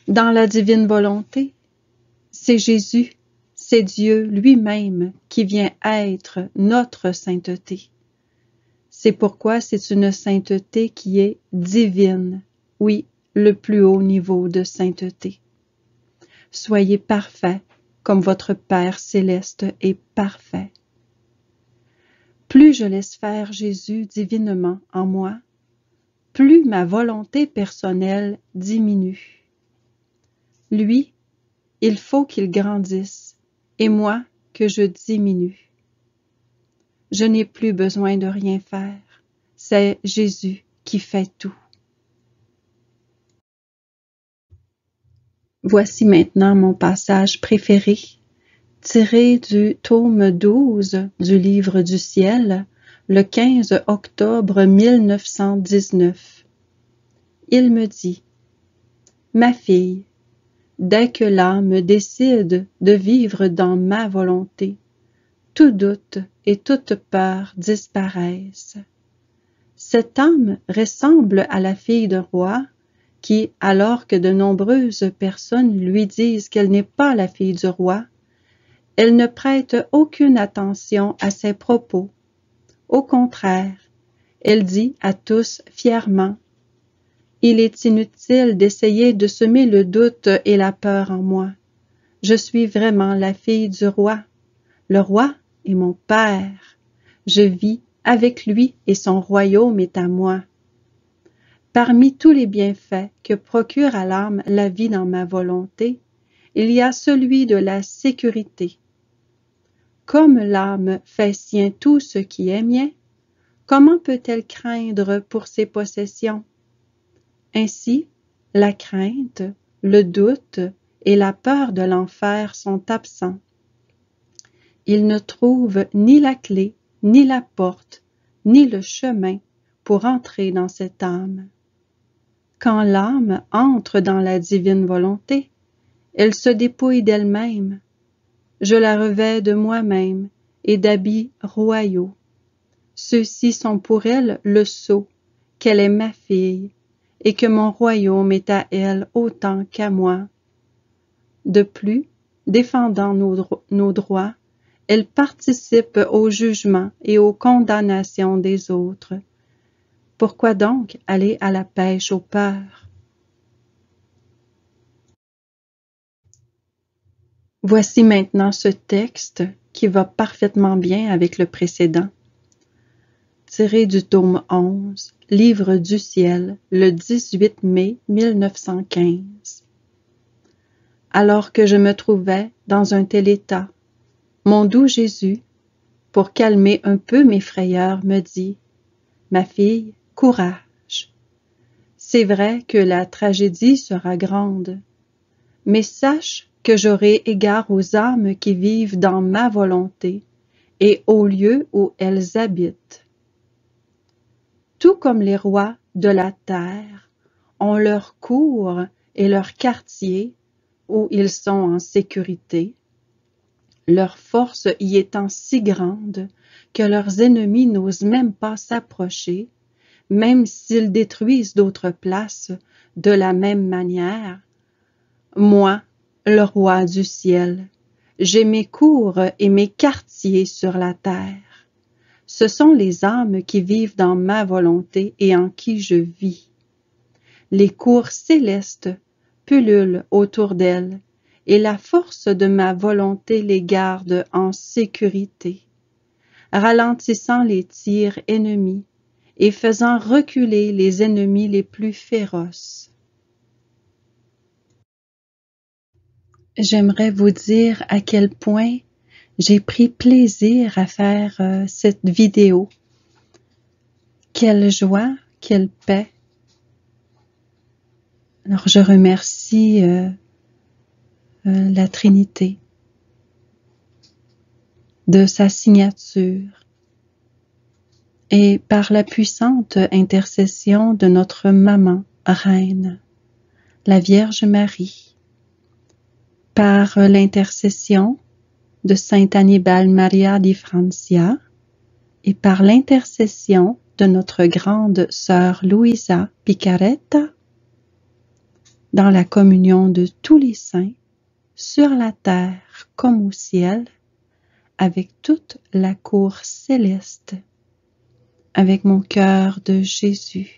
dans la divine volonté, c'est Jésus, c'est Dieu lui-même qui vient être notre sainteté. C'est pourquoi c'est une sainteté qui est divine, oui, le plus haut niveau de sainteté. Soyez parfaits comme votre Père céleste est parfait. plus je laisse faire Jésus divinement en moi, plus ma volonté personnelle diminue. Lui, il faut qu'il grandisse, et moi que je diminue. Je n'ai plus besoin de rien faire, c'est Jésus qui fait tout. Voici maintenant mon passage préféré, tiré du tome 12 du Livre du Ciel, le 15 octobre 1919. Il me dit: « Ma fille, dès que l'âme décide de vivre dans ma volonté, tout doute et toute peur disparaissent. Cette âme ressemble à la fille d'un roi qui, alors que de nombreuses personnes lui disent qu'elle n'est pas la fille du roi, elle ne prête aucune attention à ses propos. Au contraire, elle dit à tous fièrement: « Il est inutile d'essayer de semer le doute et la peur en moi. Je suis vraiment la fille du roi. Le roi est mon père. Je vis avec lui et son royaume est à moi. » Parmi tous les bienfaits que procure à l'âme la vie dans ma volonté, il y a celui de la sécurité. Comme l'âme fait sien tout ce qui est mien, comment peut-elle craindre pour ses possessions? Ainsi, la crainte, le doute et la peur de l'enfer sont absents. Il ne trouve ni la clé, ni la porte, ni le chemin pour entrer dans cette âme. Quand l'âme entre dans la divine volonté, elle se dépouille d'elle-même. Je la revêts de moi-même et d'habits royaux. Ceux-ci sont pour elle le sceau, qu'elle est ma fille, et que mon royaume est à elle autant qu'à moi. De plus, défendant nos droits, elle participe au jugement et aux condamnations des autres. Pourquoi donc aller à la pêche aux peurs? Voici maintenant ce texte qui va parfaitement bien avec le précédent. Tiré du tome 11, Livre du Ciel, le 18 mai 1915. Alors que je me trouvais dans un tel état, mon doux Jésus, pour calmer un peu mes frayeurs, me dit: « Ma fille, courage. C'est vrai que la tragédie sera grande, mais sache que j'aurai égard aux âmes qui vivent dans ma volonté et au lieu où elles habitent. Tout comme les rois de la terre ont leur cour et leur quartier où ils sont en sécurité, leur force y étant si grande que leurs ennemis n'osent même pas s'approcher, même s'ils détruisent d'autres places de la même manière. Moi, le roi du ciel, j'ai mes cours et mes quartiers sur la terre. Ce sont les âmes qui vivent dans ma volonté et en qui je vis. Les cours célestes pullulent autour d'elles, et la force de ma volonté les garde en sécurité, ralentissant les tirs ennemis et faisant reculer les ennemis les plus féroces. J'aimerais vous dire à quel point j'ai pris plaisir à faire cette vidéo. Quelle joie, quelle paix. Alors je remercie la Trinité de sa signature et par la puissante intercession de notre maman, Reine, la Vierge Marie, par l'intercession de Sainte Annibale Maria di Francia et par l'intercession de notre grande sœur Luisa Picaretta, dans la communion de tous les saints, sur la terre comme au ciel, avec toute la cour céleste, avec mon cœur de Jésus.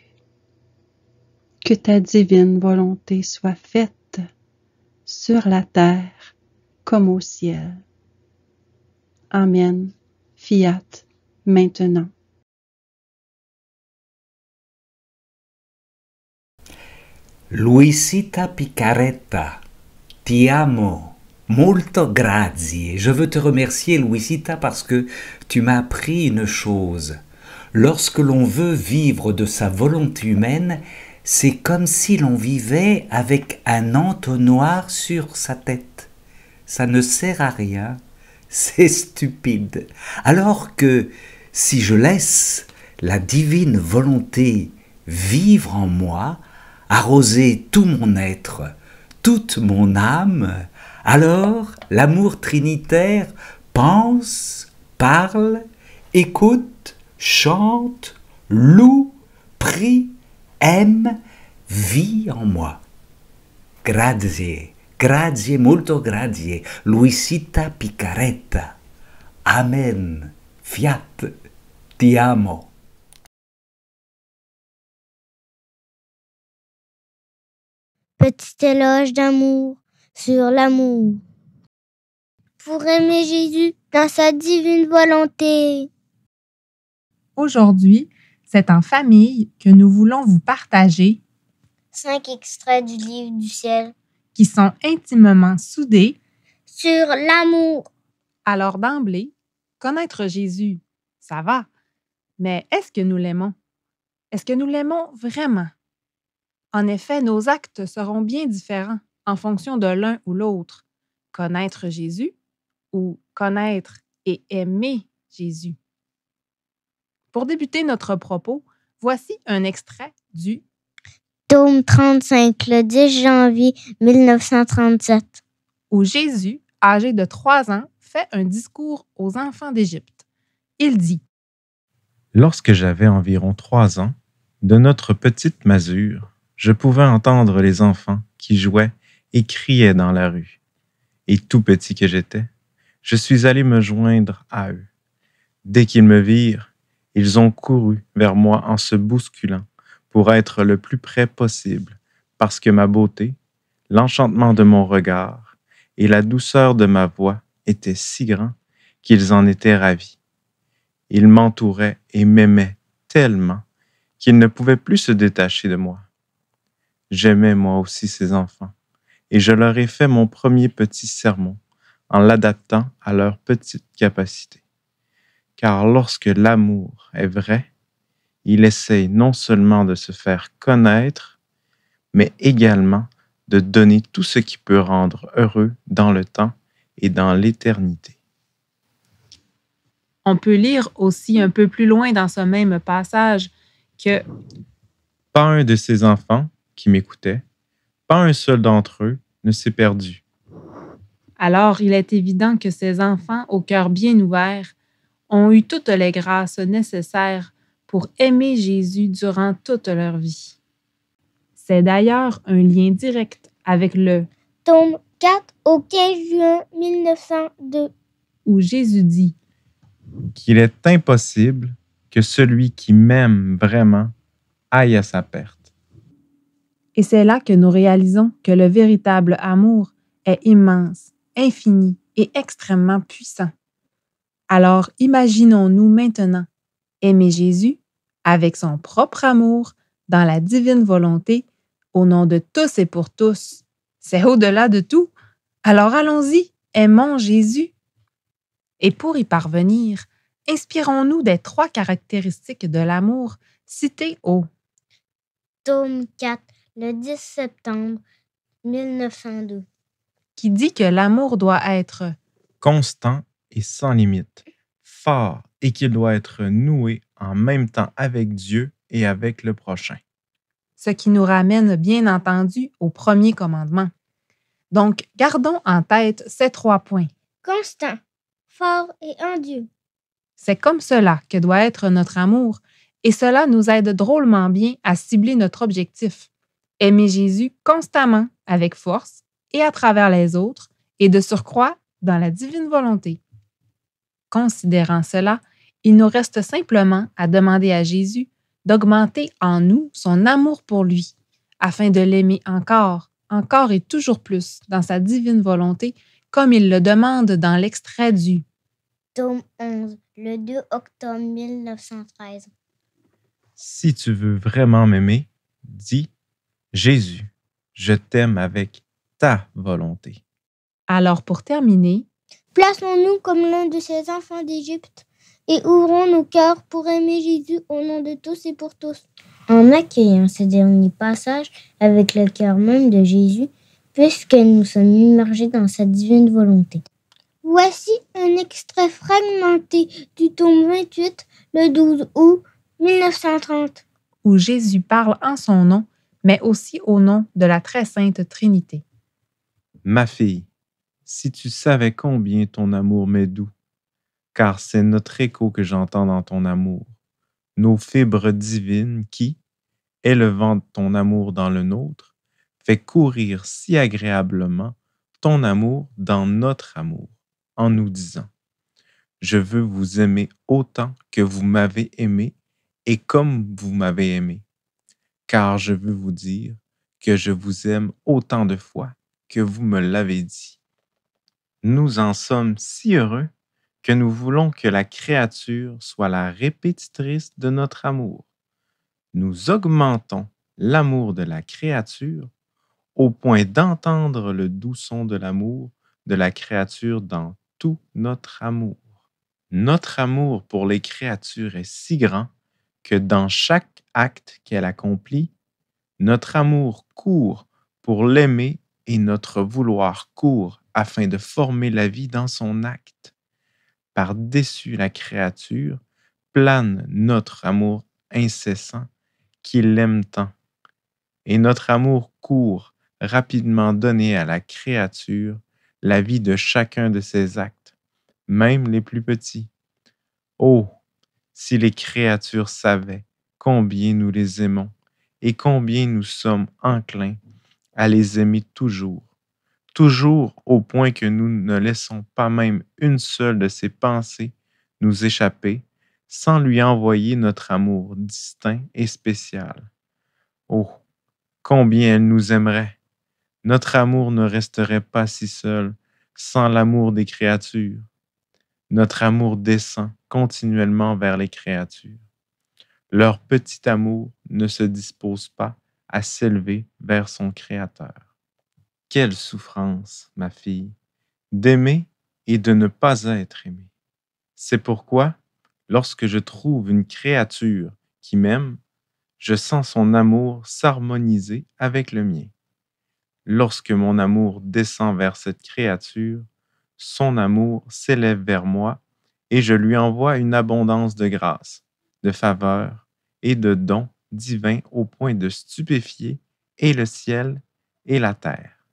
Que ta divine volonté soit faite sur la terre comme au ciel. Amen. Fiat maintenant. Luisita Picaretta, ti amo, molto grazie. Je veux te remercier, Luisita, parce que tu m'as appris une chose. Lorsque l'on veut vivre de sa volonté humaine, c'est comme si l'on vivait avec un entonnoir sur sa tête. Ça ne sert à rien, c'est stupide. Alors que si je laisse la divine volonté vivre en moi, arroser tout mon être, toute mon âme, alors l'amour trinitaire pense, parle, écoute, chante, loue, prie, aime, vit en moi. Grazie, grazie, molto grazie, Luisita Picaretta. Amen, fiat, ti amo. Petit éloge d'amour sur l'amour. Pour aimer Jésus dans sa divine volonté. Aujourd'hui, c'est en famille que nous voulons vous partager 5 extraits du livre du ciel qui sont intimement soudés sur l'amour. Alors d'emblée, connaître Jésus, ça va, mais est-ce que nous l'aimons? Est-ce que nous l'aimons vraiment? En effet, nos actes seront bien différents en fonction de l'un ou l'autre. Connaître Jésus ou connaître et aimer Jésus. Pour débuter notre propos, voici un extrait du Psaume 35, le 10 janvier 1937. Où Jésus, âgé de 3 ans, fait un discours aux enfants d'Égypte. Il dit: Lorsque j'avais environ 3 ans, de notre petite masure, je pouvais entendre les enfants qui jouaient et criaient dans la rue. Et tout petit que j'étais, je suis allé me joindre à eux. Dès qu'ils me virent, ils ont couru vers moi en se bousculant pour être le plus près possible, parce que ma beauté, l'enchantement de mon regard et la douceur de ma voix étaient si grands qu'ils en étaient ravis. Ils m'entouraient et m'aimaient tellement qu'ils ne pouvaient plus se détacher de moi. J'aimais moi aussi ces enfants, et je leur ai fait mon premier petit sermon en l'adaptant à leur petite capacité. Car lorsque l'amour est vrai, il essaye non seulement de se faire connaître, mais également de donner tout ce qui peut rendre heureux dans le temps et dans l'éternité. On peut lire aussi un peu plus loin dans ce même passage que Pas un de ces enfants qui m'écoutaient, pas un seul d'entre eux ne s'est perdu. alors il est évident que ces enfants au cœur bien ouvert ont eu toutes les grâces nécessaires pour aimer Jésus durant toute leur vie. C'est d'ailleurs un lien direct avec le Tome 4 au 15 juin 1902. où Jésus dit Qu'il est impossible que celui qui m'aime vraiment aille à sa perte. Et c'est là que nous réalisons que le véritable amour est immense, infini et extrêmement puissant. Alors imaginons-nous maintenant aimer Jésus avec son propre amour dans la divine volonté au nom de tous et pour tous. C'est au-delà de tout. Alors allons-y, aimons Jésus. Et pour y parvenir, inspirons-nous des 3 caractéristiques de l'amour citées au Tome 4, le 10 septembre 1902. qui dit que l'amour doit être Constant et sans limite, fort et qu'il doit être noué en même temps avec Dieu et avec le prochain. ce qui nous ramène bien entendu au premier commandement. Donc, gardons en tête ces 3 points. Constant, fort et en Dieu. C'est comme cela que doit être notre amour et cela nous aide drôlement bien à cibler notre objectif. Aimer Jésus constamment, avec force et à travers les autres et de surcroît dans la divine volonté. Considérant cela, il nous reste simplement à demander à Jésus d'augmenter en nous son amour pour lui, afin de l'aimer encore, encore et toujours plus dans sa divine volonté, comme il le demande dans l'extrait du tome 11, le 2 octobre 1913. Si tu veux vraiment m'aimer, dis « Jésus, je t'aime avec ta volonté. » Alors pour terminer, Plaçons-nous comme l'un de ces enfants d'Égypte et ouvrons nos cœurs pour aimer Jésus au nom de tous et pour tous. En accueillant ce dernier passage avec le cœur même de Jésus, puisque nous sommes immergés dans sa divine volonté. Voici un extrait fragmenté du tome 28, le 12 août 1930. où Jésus parle en son nom, mais aussi au nom de la très sainte Trinité. Ma fille, si tu savais combien ton amour m'est doux, car c'est notre écho que j'entends dans ton amour, nos fibres divines qui, élevant ton amour dans le nôtre, fait courir si agréablement ton amour dans notre amour, en nous disant « Je veux vous aimer autant que vous m'avez aimé et comme vous m'avez aimé, car je veux vous dire que je vous aime autant de fois que vous me l'avez dit. » Nous en sommes si heureux que nous voulons que la créature soit la répétitrice de notre amour. Nous augmentons l'amour de la créature au point d'entendre le doux son de l'amour de la créature dans tout notre amour. Notre amour pour les créatures est si grand que dans chaque acte qu'elle accomplit, notre amour court pour l'aimer et notre vouloir court afin de former la vie dans son acte. Par-dessus la créature plane notre amour incessant qui l'aime tant, et notre amour court rapidement donner à la créature la vie de chacun de ses actes, même les plus petits. Oh, si les créatures savaient combien nous les aimons et combien nous sommes enclins à les aimer toujours, toujours au point que nous ne laissons pas même une seule de ses pensées nous échapper sans lui envoyer notre amour distinct et spécial. Oh, combien elle nous aimerait! Notre amour ne resterait pas si seul sans l'amour des créatures. Notre amour descend continuellement vers les créatures. Leur petit amour ne se dispose pas à s'élever vers son Créateur. Quelle souffrance, ma fille, d'aimer et de ne pas être aimé. C'est pourquoi, lorsque je trouve une créature qui m'aime, je sens son amour s'harmoniser avec le mien. Lorsque mon amour descend vers cette créature, son amour s'élève vers moi et je lui envoie une abondance de grâce, de faveur et de dons divins au point de stupéfier et le ciel et la terre.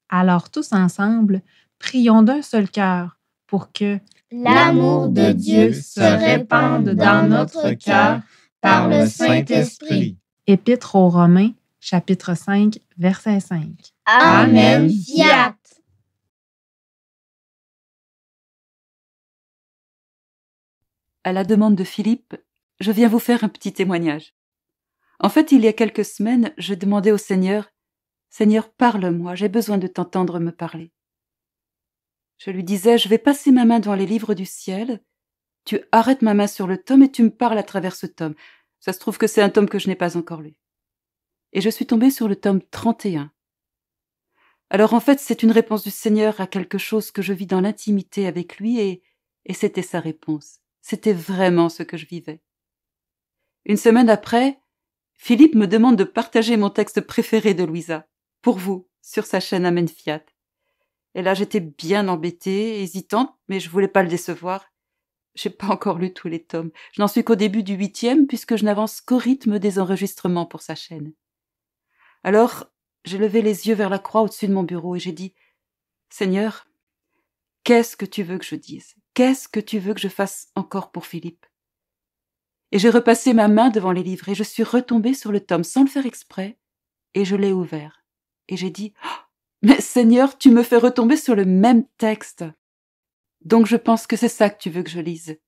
Alors tous ensemble, prions d'un seul cœur pour que l'amour de Dieu se répande dans notre cœur par le Saint-Esprit. Épître aux Romains, chapitre 5, verset 5. Amen. Fiat. À la demande de Philippe, je viens vous faire un petit témoignage. En fait, il y a quelques semaines, je demandais au Seigneur, « Seigneur, parle-moi, j'ai besoin de t'entendre me parler. » Je lui disais, « Je vais passer ma main dans les livres du ciel, tu arrêtes ma main sur le tome et tu me parles à travers ce tome. Ça se trouve que c'est un tome que je n'ai pas encore lu. » Et je suis tombée sur le tome 31. Alors en fait, c'est une réponse du Seigneur à quelque chose que je vis dans l'intimité avec lui et c'était sa réponse. C'était vraiment ce que je vivais. Une semaine après, Philippe me demande de partager mon texte préféré de Louisa, pour vous, sur sa chaîne Amen Fiat. Et là, j'étais bien embêtée, hésitante, mais je voulais pas le décevoir. J'ai pas encore lu tous les tomes. Je n'en suis qu'au début du 8e, puisque je n'avance qu'au rythme des enregistrements pour sa chaîne. Alors, j'ai levé les yeux vers la croix au-dessus de mon bureau et j'ai dit « Seigneur, qu'est-ce que tu veux que je dise ? Qu'est-ce que tu veux que je fasse encore pour Philippe ?» Et j'ai repassé ma main devant les livres et je suis retombée sur le tome sans le faire exprès et je l'ai ouvert. Et j'ai dit oh, « Mais Seigneur, tu me fais retomber sur le même texte. Donc je pense que c'est ça que tu veux que je lise.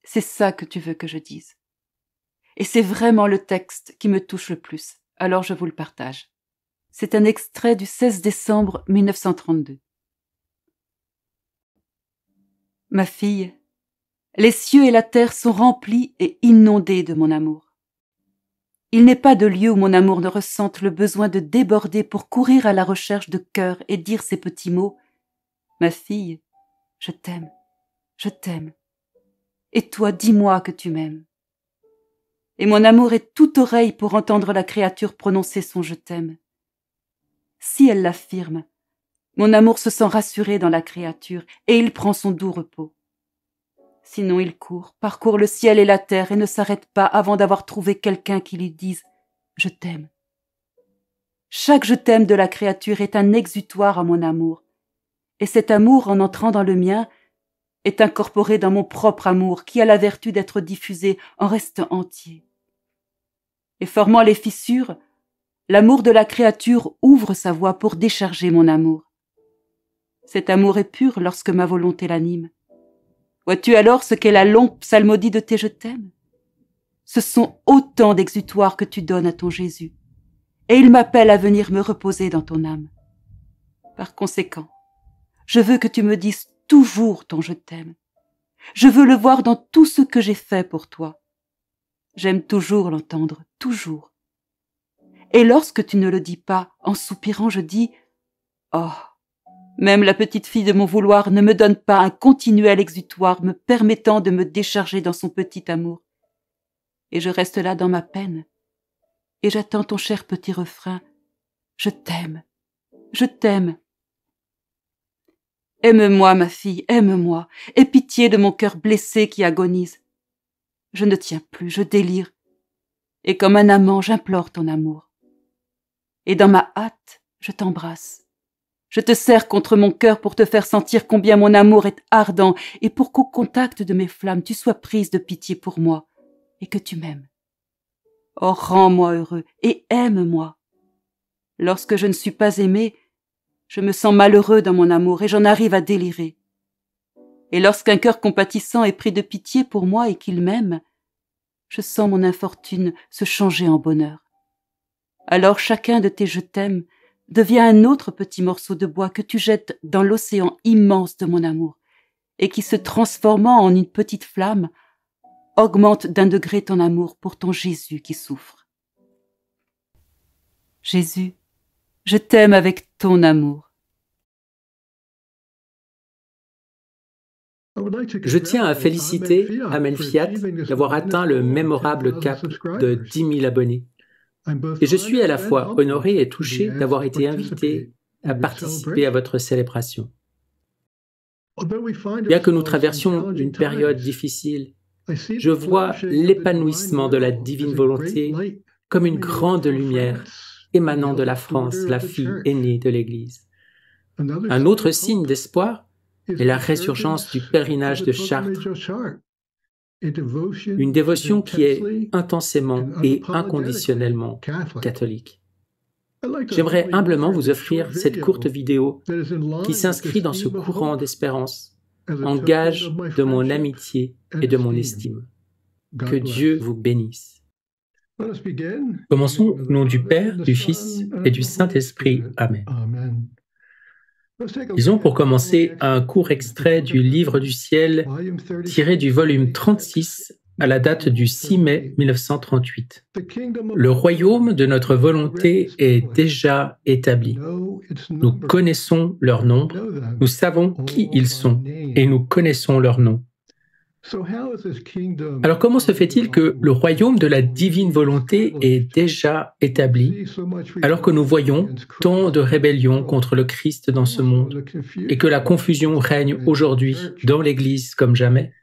C'est ça que tu veux que je dise. » Et c'est vraiment le texte qui me touche le plus. Alors je vous le partage. C'est un extrait du 16 décembre 1932. Ma fille, Les cieux et la terre sont remplis et inondés de mon amour. Il n'est pas de lieu où mon amour ne ressente le besoin de déborder pour courir à la recherche de cœur et dire ces petits mots. Ma fille, je t'aime, je t'aime. Et toi, dis-moi que tu m'aimes. Et mon amour est toute oreille pour entendre la créature prononcer son je t'aime. Si elle l'affirme, mon amour se sent rassuré dans la créature et il prend son doux repos. Sinon il court, parcourt le ciel et la terre et ne s'arrête pas avant d'avoir trouvé quelqu'un qui lui dise « Je t'aime ». Chaque je t'aime de la créature est un exutoire à mon amour, et cet amour, en entrant dans le mien, est incorporé dans mon propre amour qui a la vertu d'être diffusé en restant entier. Et formant les fissures, l'amour de la créature ouvre sa voie pour décharger mon amour. Cet amour est pur lorsque ma volonté l'anime. Vois-tu alors ce qu'est la longue psalmodie de tes je t'aime? Ce sont autant d'exutoires que tu donnes à ton Jésus, et il m'appelle à venir me reposer dans ton âme. Par conséquent, je veux que tu me dises toujours ton je t'aime. Je veux le voir dans tout ce que j'ai fait pour toi. J'aime toujours l'entendre, toujours. Et lorsque tu ne le dis pas, en soupirant, je dis « Oh, même la petite fille de mon vouloir ne me donne pas un continuel exutoire me permettant de me décharger dans son petit amour. Et je reste là dans ma peine, et j'attends ton cher petit refrain « Je t'aime, je t'aime ». Aime-moi, ma fille, aime-moi, aie pitié de mon cœur blessé qui agonise. Je ne tiens plus, je délire, et comme un amant, j'implore ton amour. Et dans ma hâte, je t'embrasse. Je te serre contre mon cœur pour te faire sentir combien mon amour est ardent et pour qu'au contact de mes flammes, tu sois prise de pitié pour moi et que tu m'aimes. Oh, rends-moi heureux et aime-moi. Lorsque je ne suis pas aimé, je me sens malheureux dans mon amour et j'en arrive à délirer. Et lorsqu'un cœur compatissant est pris de pitié pour moi et qu'il m'aime, je sens mon infortune se changer en bonheur. Alors chacun de tes je t'aime devient un autre petit morceau de bois que tu jettes dans l'océan immense de mon amour et qui, se transformant en une petite flamme, augmente d'un degré ton amour pour ton Jésus qui souffre. Jésus, je t'aime avec ton amour. Je tiens à féliciter Amen Fiat d'avoir atteint le mémorable cap de 10 000 abonnés. Et je suis à la fois honoré et touché d'avoir été invité à participer à votre célébration. Bien que nous traversions une période difficile, je vois l'épanouissement de la divine volonté comme une grande lumière émanant de la France, la fille aînée de l'Église. Un autre signe d'espoir est la résurgence du pèlerinage de Chartres, une dévotion qui est intensément et inconditionnellement catholique. J'aimerais humblement vous offrir cette courte vidéo qui s'inscrit dans ce courant d'espérance, en gage de mon amitié et de mon estime. Que Dieu vous bénisse. Commençons au nom du Père, du Fils et du Saint-Esprit. Amen. Disons pour commencer un court extrait du Livre du ciel tiré du volume 36 à la date du 6 mai 1938. Le royaume de notre volonté est déjà établi. Nous connaissons leur nombre, nous savons qui ils sont et nous connaissons leur nom. Alors comment se fait-il que le royaume de la divine volonté est déjà établi alors que nous voyons tant de rébellions contre le Christ dans ce monde et que la confusion règne aujourd'hui dans l'Église comme jamais?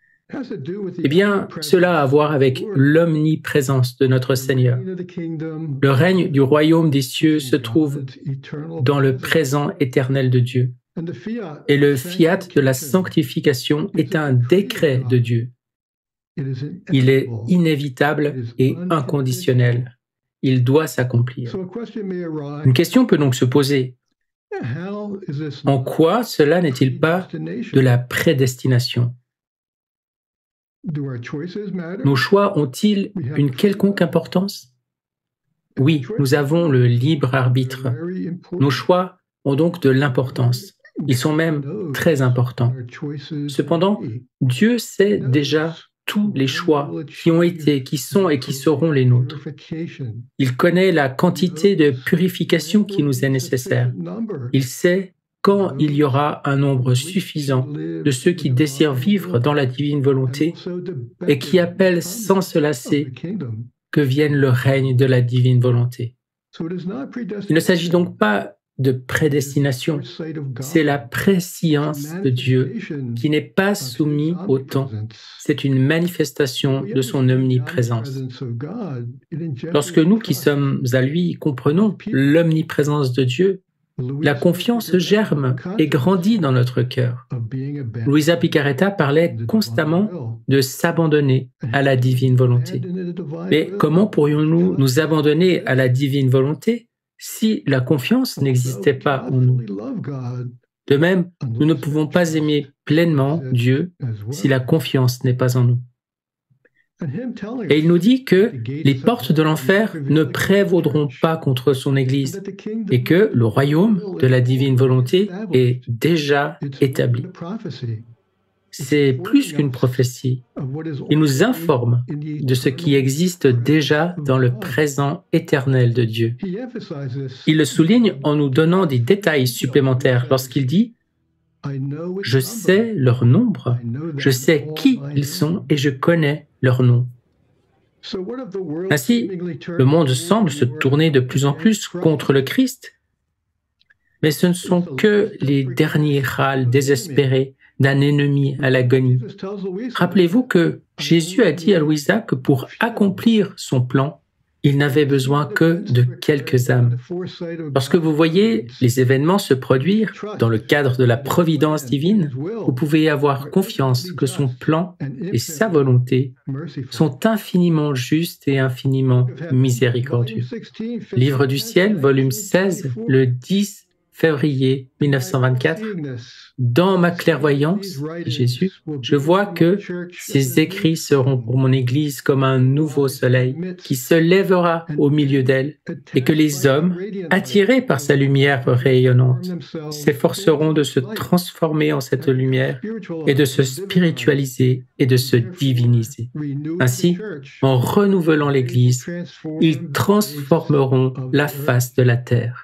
Eh bien, cela a à voir avec l'omniprésence de notre Seigneur. Le règne du royaume des cieux se trouve dans le présent éternel de Dieu. Et le fiat de la sanctification est un décret de Dieu. Il est inévitable et inconditionnel. Il doit s'accomplir. Une question peut donc se poser. En quoi cela n'est-il pas de la prédestination? Nos choix ont-ils une quelconque importance? Oui, nous avons le libre arbitre. Nos choix ont donc de l'importance. Ils sont même très importants. Cependant, Dieu sait déjà tous les choix qui ont été, qui sont et qui seront les nôtres. Il connaît la quantité de purification qui nous est nécessaire. Il sait quand il y aura un nombre suffisant de ceux qui désirent vivre dans la divine volonté et qui appellent sans se lasser que vienne le règne de la divine volonté. Il ne s'agit donc pas de prédestination, c'est la prescience de Dieu qui n'est pas soumise au temps. C'est une manifestation de son omniprésence. Lorsque nous qui sommes à lui comprenons l'omniprésence de Dieu, la confiance germe et grandit dans notre cœur. Luisa Picarreta parlait constamment de s'abandonner à la divine volonté. Mais comment pourrions-nous nous abandonner à la divine volonté si la confiance n'existait pas en nous? De même, nous ne pouvons pas aimer pleinement Dieu si la confiance n'est pas en nous. Et il nous dit que les portes de l'enfer ne prévaudront pas contre son Église et que le royaume de la divine volonté est déjà établi. C'est plus qu'une prophétie. Il nous informe de ce qui existe déjà dans le présent éternel de Dieu. Il le souligne en nous donnant des détails supplémentaires lorsqu'il dit « Je sais leur nombre, je sais qui ils sont et je connais leur nom. » Ainsi, le monde semble se tourner de plus en plus contre le Christ, mais ce ne sont que les derniers râles désespérés d'un ennemi à l'agonie. Rappelez-vous que Jésus a dit à Luisa que pour accomplir son plan, il n'avait besoin que de quelques âmes. Lorsque vous voyez les événements se produire dans le cadre de la providence divine, vous pouvez avoir confiance que son plan et sa volonté sont infiniment justes et infiniment miséricordieux. Livre du ciel, volume 16, le 10 février 1924. Dans ma clairvoyance, Jésus, je vois que ces écrits seront pour mon Église comme un nouveau soleil qui se lèvera au milieu d'elle et que les hommes, attirés par sa lumière rayonnante, s'efforceront de se transformer en cette lumière et de se spiritualiser et de se diviniser. Ainsi, en renouvelant l'Église, ils transformeront la face de la terre.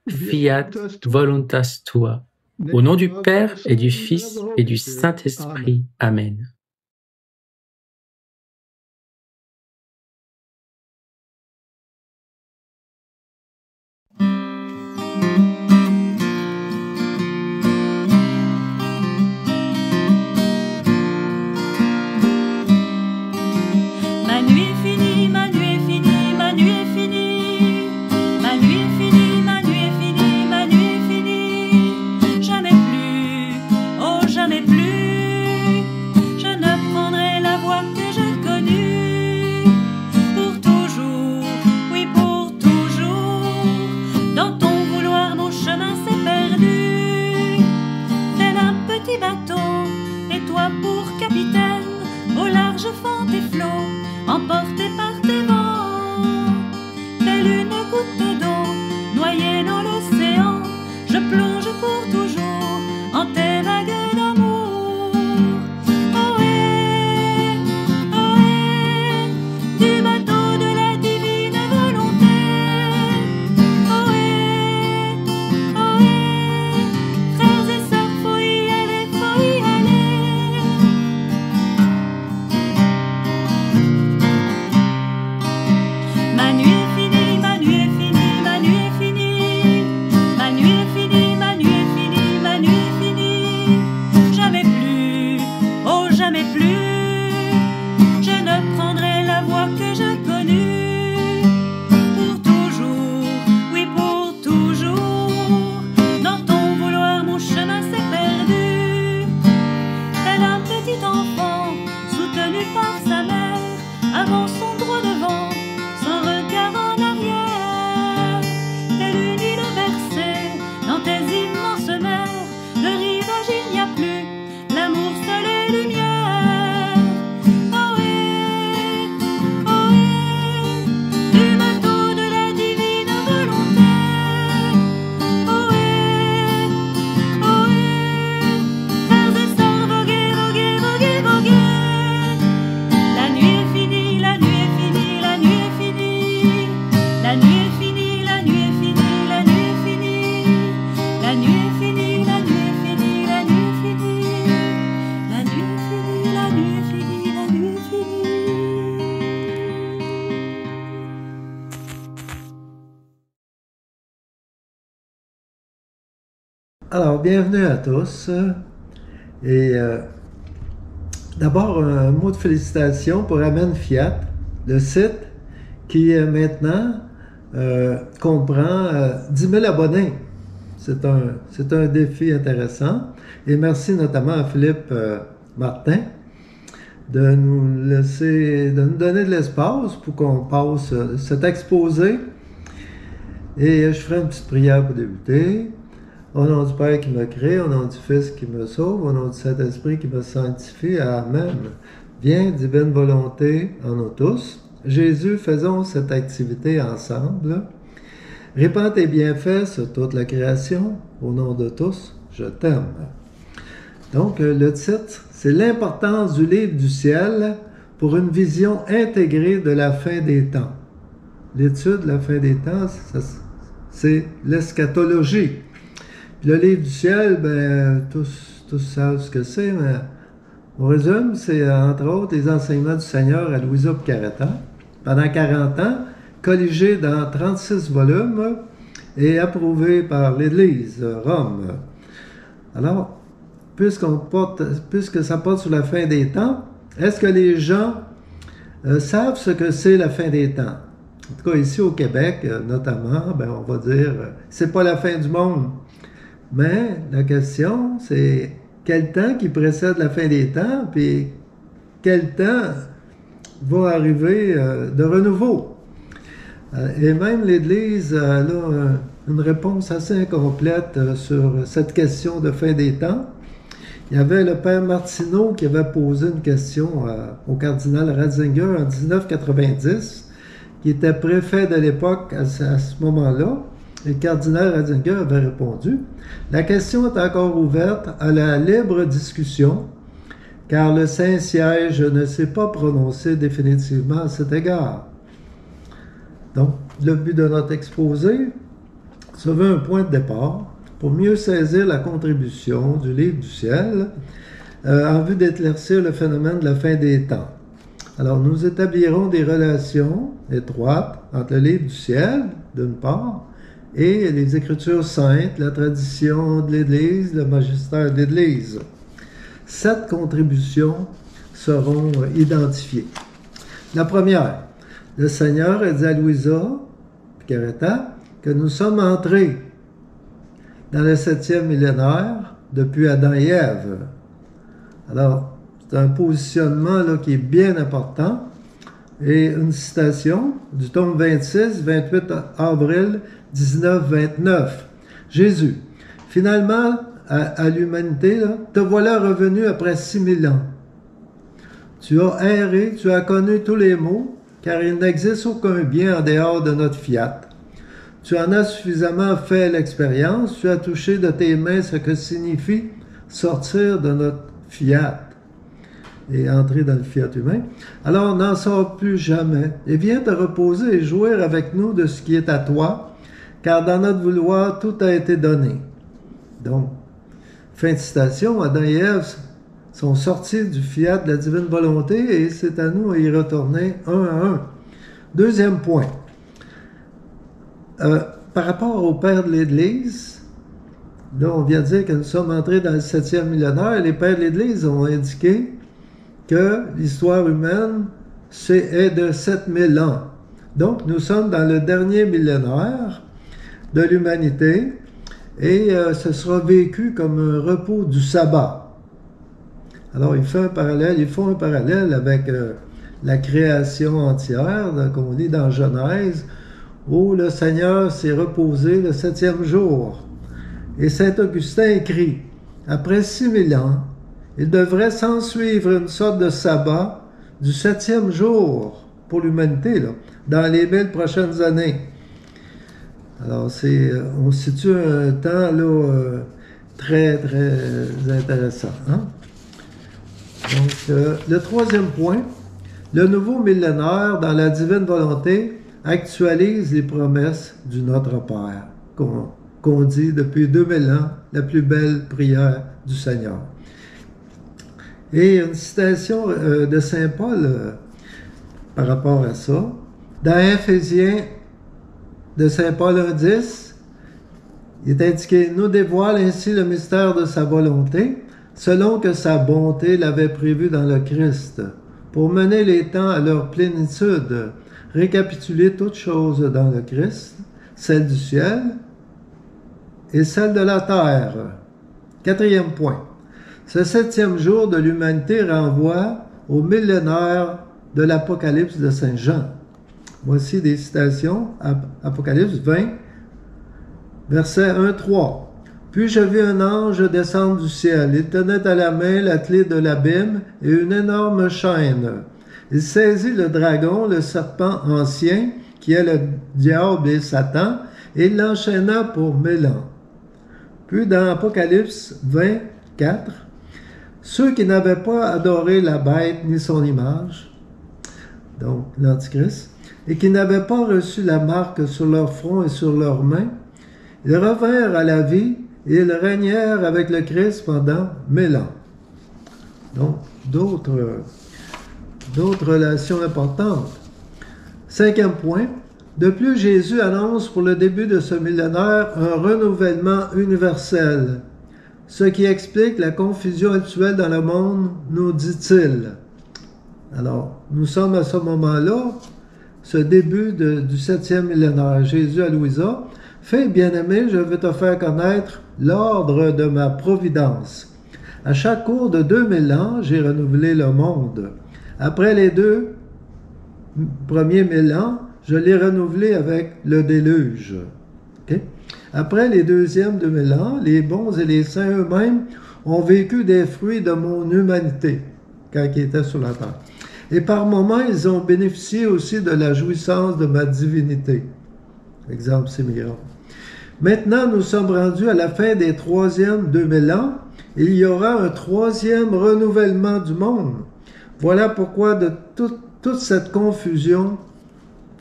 Fiat voluntas tua. Au nom du Père et du Fils et du Saint-Esprit. Amen. Ma nuit est finie, ma nuit est finie, ma nuit est finie. Ma nuit est finie, ma nuit est finie, ma nuit est finie. Jamais plus, oh jamais plus. Je Alors, bienvenue à tous. Et d'abord, un mot de félicitation pour Amen Fiat, le site qui maintenant comprend 10 000 abonnés. C'est un défi intéressant. Et merci notamment à Philippe Martin de nous donner de l'espace pour qu'on passe cet exposé. Et je ferai une petite prière pour débuter. Au nom du Père qui m'a créé, au nom du Fils qui me sauve, au nom du Saint-Esprit qui me sanctifie. Amen. Viens, divine volonté en nous tous. Jésus, faisons cette activité ensemble. Répands tes bienfaits sur toute la création. Au nom de tous, je t'aime. Donc, le titre, c'est l'importance du livre du ciel pour une vision intégrée de la fin des temps. L'étude de la fin des temps, c'est l'eschatologie. Puis le livre du ciel, ben, tous savent ce que c'est, mais on résume, c'est entre autres les enseignements du Seigneur à Luisa Piccarreta, pendant 40 ans, colligés dans 36 volumes et approuvés par l'Église Rome. Alors, puisque ça porte sur la fin des temps, est-ce que les gens savent ce que c'est la fin des temps? En tout cas, ici au Québec, notamment, ben, on va dire, c'est pas la fin du monde. Mais la question, c'est quel temps qui précède la fin des temps, puis quel temps va arriver de renouveau. Et même l'Église a une réponse assez incomplète sur cette question de fin des temps. Il y avait le père Martineau qui avait posé une question au cardinal Ratzinger en 1990, qui était préfet de l'époque à ce moment-là. Et le cardinal Ratzinger avait répondu « La question est encore ouverte à la libre discussion, car le Saint-Siège ne s'est pas prononcé définitivement à cet égard. » Donc, le but de notre exposé se veut un point de départ pour mieux saisir la contribution du livre du ciel en vue d'éclaircir le phénomène de la fin des temps. Alors, nous établirons des relations étroites entre le livre du ciel, d'une part, et les Écritures saintes, la tradition de l'Église, le magistère de l'Église. 7 contributions seront identifiées. La première, le Seigneur a dit à Luisa Piccarreta que nous sommes entrés dans le 7e millénaire depuis Adam et Ève. Alors, c'est un positionnement là, qui est bien important. Et une citation du tome 26, 28 avril 1929. Jésus, finalement, à l'humanité, te voilà revenu après 6000 ans. Tu as erré, tu as connu tous les maux, car il n'existe aucun bien en dehors de notre fiat. Tu en as suffisamment fait l'expérience, tu as touché de tes mains ce que signifie sortir de notre fiat et entrer dans le fiat humain. Alors n'en sors plus jamais et viens te reposer et jouir avec nous de ce qui est à toi, car dans notre vouloir, tout a été donné. Donc, fin de citation, Adam et Ève sont sortis du fiat de la divine volonté et c'est à nous à y retourner un à un. Deuxième point. Par rapport au père de l'Église, là, on vient de dire que nous sommes entrés dans le 7e millénaire et les pères de l'Église ont indiqué que l'histoire humaine est de 7000 ans. Donc, nous sommes dans le dernier millénaire de l'humanité et ce sera vécu comme un repos du sabbat. Alors, ils font un parallèle avec la création entière, qu'on lit dans Genèse, où le Seigneur s'est reposé le 7e jour. Et saint Augustin écrit, après 6000 ans, il devrait s'en suivre une sorte de sabbat du 7e jour pour l'humanité, dans les 1000 prochaines années. Alors, on situe un temps là, très, très intéressant. Hein? Donc, le troisième point, le nouveau millénaire dans la divine volonté actualise les promesses du Notre Père, qu'on dit depuis 2000 ans, la plus belle prière du Seigneur. Et une citation de Saint Paul par rapport à ça, dans Éphésiens de Saint Paul 1,10, Il est indiqué, nous dévoile ainsi le mystère de sa volonté, selon que sa bonté l'avait prévu dans le Christ, pour mener les temps à leur plénitude, récapituler toutes choses dans le Christ, celle du ciel et celle de la terre. 4e point. Ce 7e jour de l'humanité renvoie au millénaire de l'Apocalypse de Saint Jean. Voici des citations, Apocalypse 20, verset 1-3. Puis je vis un ange descendre du ciel. Il tenait à la main la clé de l'abîme et une énorme chaîne. Il saisit le dragon, le serpent ancien, qui est le diable et Satan, et il l'enchaîna pour 1000 ans. Puis dans Apocalypse 24, ceux qui n'avaient pas adoré la bête ni son image, donc l'Antichrist, et qui n'avaient pas reçu la marque sur leur front et sur leurs mains, ils revinrent à la vie et ils régnèrent avec le Christ pendant 1000 ans. Donc, d'autres relations importantes. 5e point. De plus, Jésus annonce pour le début de ce millénaire un renouvellement universel, ce qui explique la confusion actuelle dans le monde, nous dit-il. Alors, nous sommes à ce moment-là, ce début du 7e millénaire. Jésus à Louisa, « Fille bien-aimée, je veux te faire connaître l'ordre de ma providence. À chaque cours de 2000 ans, j'ai renouvelé le monde. Après les 2 premiers 1000 ans, je l'ai renouvelé avec le déluge. Okay? Après les 2e 2000 ans, les bons et les saints eux-mêmes ont vécu des fruits de mon humanité quand ils étaient sur la terre. Et par moments, ils ont bénéficié aussi de la jouissance de ma divinité. Exemple, c'est migrant. Maintenant, nous sommes rendus à la fin des 3e 2000 ans. Il y aura un 3e renouvellement du monde. Voilà pourquoi de toute cette confusion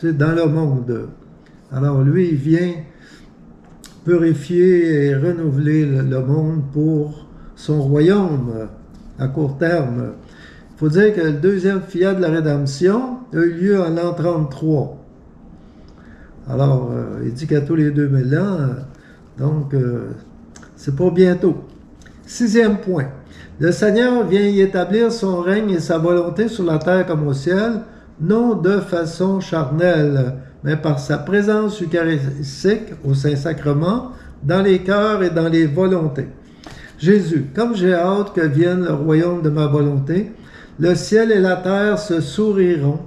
dans le monde. Alors lui, il vient purifier et renouveler le monde pour son royaume à court terme. Il faut dire que le 2e fiat de la rédemption a eu lieu en l'an 33. Alors, il dit qu'à tous les 2000 ans, donc c'est pas bientôt. 6e point. Le Seigneur vient y établir son règne et sa volonté sur la terre comme au ciel, non de façon charnelle, mais par sa présence eucharistique au Saint-Sacrement, dans les cœurs et dans les volontés. Jésus, comme j'ai hâte que vienne le royaume de ma volonté, le ciel et la terre se souriront.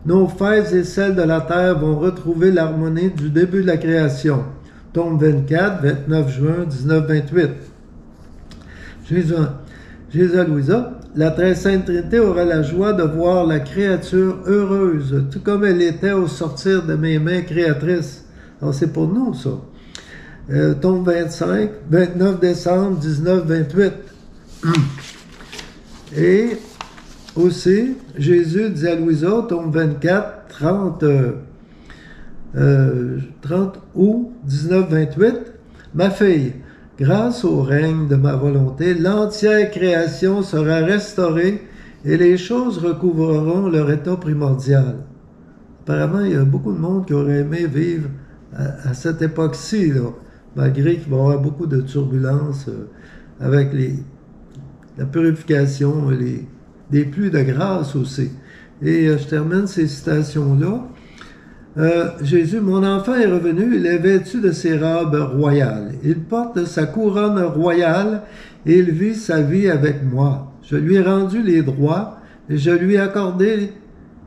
Nos fêtes et celles de la terre vont retrouver l'harmonie du début de la création. Tome 24, 29 juin 1928. Jésus à Louisa, la très sainte Trinité aura la joie de voir la créature heureuse, tout comme elle était au sortir de mes mains créatrices. Alors c'est pour nous ça. Tome 25, 29 décembre 1928. Et aussi, Jésus dit à Louisa, tome 24, 30 août 1928, « Ma fille, grâce au règne de ma volonté, l'entière création sera restaurée et les choses recouvreront leur état primordial. » Apparemment, il y a beaucoup de monde qui aurait aimé vivre à cette époque-ci, malgré qu'il va y avoir beaucoup de turbulences avec la purification et des pluies de grâce aussi. Et je termine ces citations-là. Jésus, mon enfant est revenu, il est vêtu de ses robes royales. Il porte sa couronne royale et il vit sa vie avec moi. Je lui ai rendu les droits et je lui ai accordé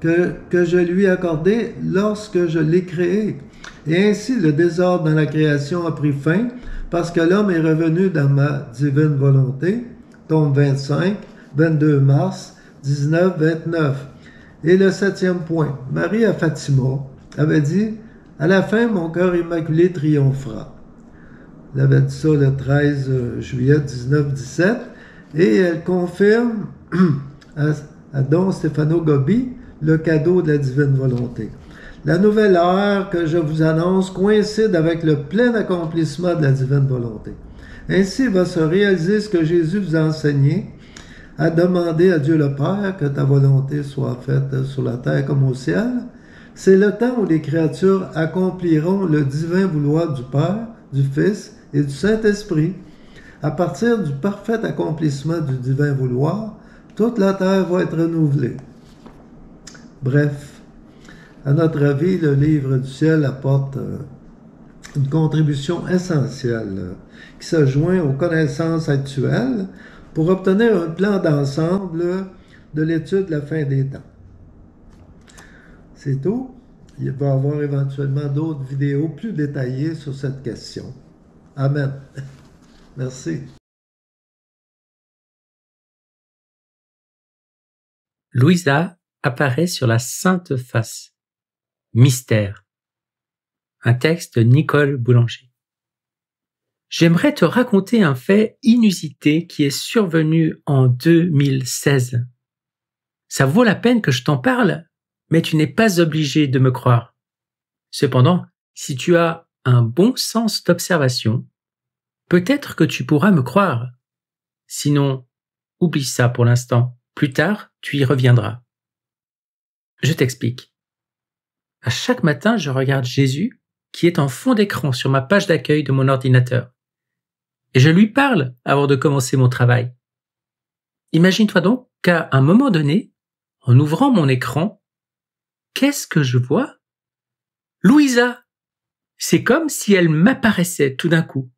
que je lui ai accordé lorsque je l'ai créé. Et ainsi le désordre dans la création a pris fin parce que l'homme est revenu dans ma divine volonté. Tome 25, 22 mars 1929. Et le 7e point, Marie à Fatima avait dit « À la fin, mon cœur immaculé triomphera ». Elle avait dit ça le 13 juillet 1917 et elle confirme à Don Stefano Gobbi le cadeau de la divine volonté. La nouvelle ère que je vous annonce coïncide avec le plein accomplissement de la divine volonté. Ainsi va se réaliser ce que Jésus vous a enseigné, à demander à Dieu le Père que ta volonté soit faite sur la terre comme au ciel. C'est le temps où les créatures accompliront le divin vouloir du Père, du Fils et du Saint-Esprit, à partir du parfait accomplissement du divin vouloir, toute la terre va être renouvelée. Bref, à notre avis, le livre du ciel apporte une contribution essentielle qui se joint aux connaissances actuelles pour obtenir un plan d'ensemble de l'étude de la fin des temps. C'est tout. Il va y avoir éventuellement d'autres vidéos plus détaillées sur cette question. Amen. Merci. Louisa apparaît sur la Sainte Face. Mystère. Un texte de Nicole Boulanger. J'aimerais te raconter un fait inusité qui est survenu en 2016. Ça vaut la peine que je t'en parle, mais tu n'es pas obligé de me croire. Cependant, si tu as un bon sens d'observation, peut-être que tu pourras me croire. Sinon, oublie ça pour l'instant. Plus tard, tu y reviendras. Je t'explique. À chaque matin, je regarde Jésus, qui est en fond d'écran sur ma page d'accueil de mon ordinateur. Et je lui parle avant de commencer mon travail. Imagine-toi donc qu'à un moment donné, en ouvrant mon écran, qu'est-ce que je vois? Louisa! C'est comme si elle m'apparaissait tout d'un coup.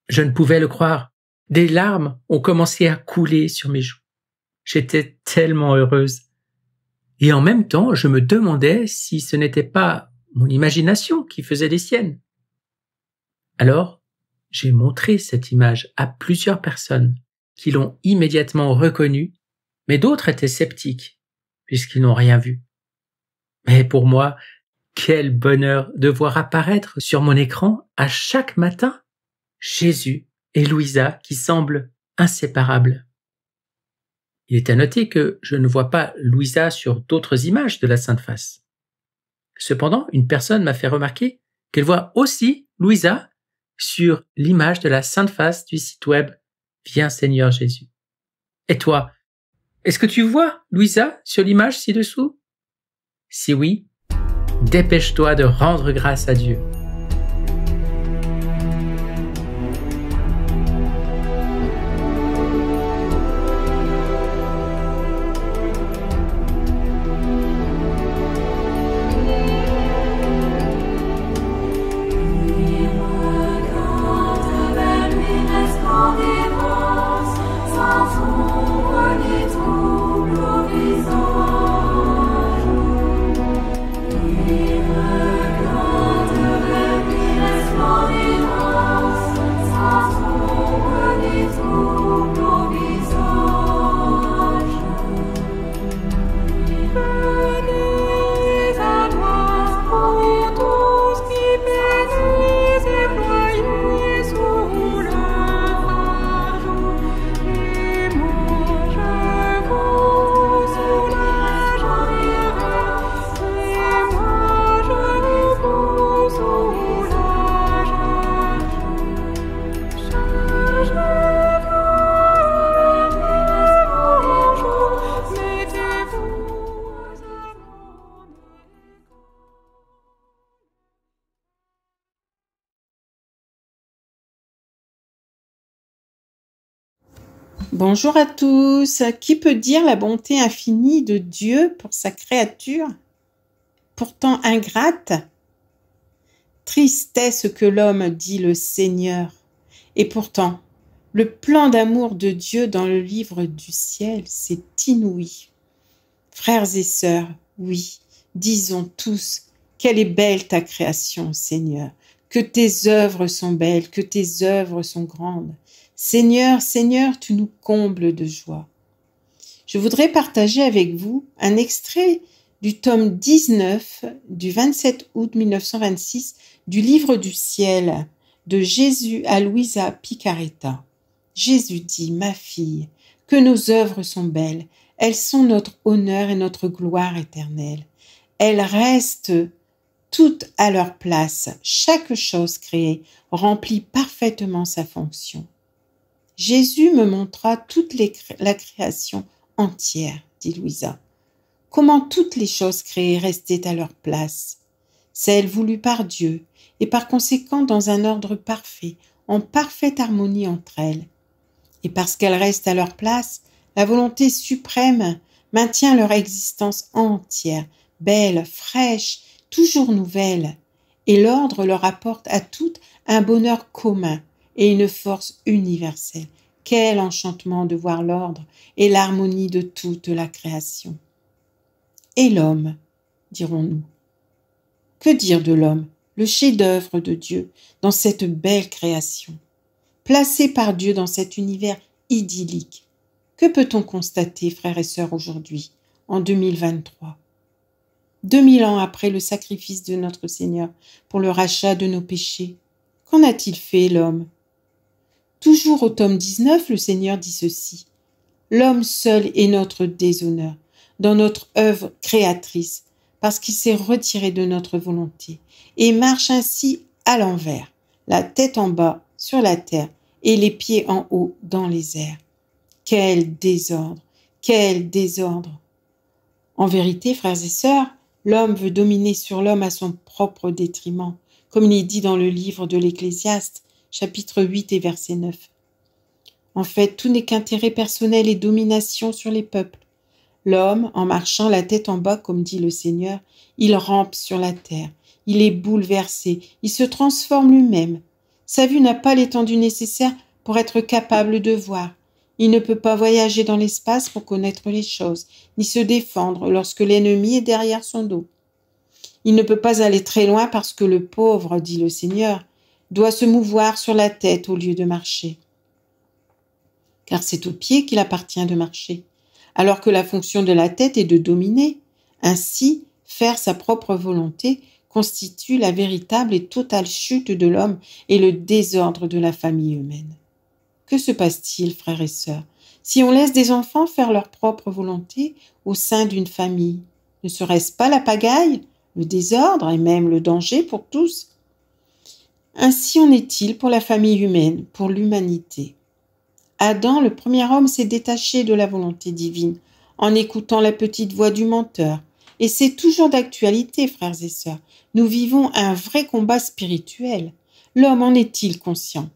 Je ne pouvais le croire. Des larmes ont commencé à couler sur mes joues. J'étais tellement heureuse. Et en même temps, je me demandais si ce n'était pas mon imagination qui faisait les siennes. Alors, j'ai montré cette image à plusieurs personnes qui l'ont immédiatement reconnue, mais d'autres étaient sceptiques, puisqu'ils n'ont rien vu. Mais pour moi, quel bonheur de voir apparaître sur mon écran à chaque matin Jésus et Louisa qui semblent inséparables. Il est à noter que je ne vois pas Louisa sur d'autres images de la Sainte Face. Cependant, une personne m'a fait remarquer qu'elle voit aussi Louisa sur l'image de la Sainte Face du site web Viens Seigneur Jésus. Et toi, est-ce que tu vois Louisa sur l'image ci-dessous? Si oui, dépêche-toi de rendre grâce à Dieu. Bonjour à tous. Qui peut dire la bonté infinie de Dieu pour sa créature, pourtant ingrate? Triste est ce que l'homme dit le Seigneur. Et pourtant, le plan d'amour de Dieu dans le livre du ciel, c'est inouï. Frères et sœurs, oui, disons tous, quelle est belle ta création, Seigneur, que tes œuvres sont belles, que tes œuvres sont grandes. Seigneur, Seigneur, tu nous combles de joie. Je voudrais partager avec vous un extrait du tome 19 du 27 août 1926 du livre du ciel de Jésus à Louisa Picaretta. Jésus dit, ma fille, que nos œuvres sont belles, elles sont notre honneur et notre gloire éternelle. Elles restent toutes à leur place, chaque chose créée remplit parfaitement sa fonction. Jésus me montra toute la création entière, dit Louisa. Comment toutes les choses créées restaient à leur place. celle voulue par Dieu, et par conséquent dans un ordre parfait, en parfaite harmonie entre elles. Et parce qu'elles restent à leur place, la volonté suprême maintient leur existence entière, belle, fraîche, toujours nouvelle, et l'ordre leur apporte à toutes un bonheur commun et une force universelle. Quel enchantement de voir l'ordre et l'harmonie de toute la création. Et l'homme, dirons-nous. Que dire de l'homme, le chef-d'œuvre de Dieu, dans cette belle création, placé par Dieu dans cet univers idyllique? Que peut-on constater, frères et sœurs, aujourd'hui, en 2023? 2000 ans après le sacrifice de notre Seigneur pour le rachat de nos péchés, qu'en a-t-il fait l'homme? Toujours au tome 19, le Seigneur dit ceci: « L'homme seul est notre déshonneur dans notre œuvre créatrice, parce qu'il s'est retiré de notre volonté et marche ainsi à l'envers, la tête en bas sur la terre et les pieds en haut dans les airs. » Quel désordre! Quel désordre! En vérité, frères et sœurs, l'homme veut dominer sur l'homme à son propre détriment, comme il est dit dans le livre de l'Ecclésiaste, chapitre 8 et verset 9. En fait, tout n'est qu'intérêt personnel et domination sur les peuples. L'homme, en marchant la tête en bas, comme dit le Seigneur, il rampe sur la terre, il est bouleversé, il se transforme lui-même. Sa vue n'a pas l'étendue nécessaire pour être capable de voir. Il ne peut pas voyager dans l'espace pour connaître les choses, ni se défendre lorsque l'ennemi est derrière son dos. Il ne peut pas aller très loin parce que le pauvre, dit le Seigneur, doit se mouvoir sur la tête au lieu de marcher. Car c'est aux pieds qu'il appartient de marcher, alors que la fonction de la tête est de dominer. Ainsi, faire sa propre volonté constitue la véritable et totale chute de l'homme et le désordre de la famille humaine. Que se passe-t-il, frères et sœurs, si on laisse des enfants faire leur propre volonté au sein d'une famille? Ne serait-ce pas la pagaille, le désordre et même le danger pour tous? Ainsi en est-il pour la famille humaine, pour l'humanité. Adam, le premier homme, s'est détaché de la volonté divine en écoutant la petite voix du menteur. Et c'est toujours d'actualité, frères et sœurs. Nous vivons un vrai combat spirituel. L'homme en est-il conscient?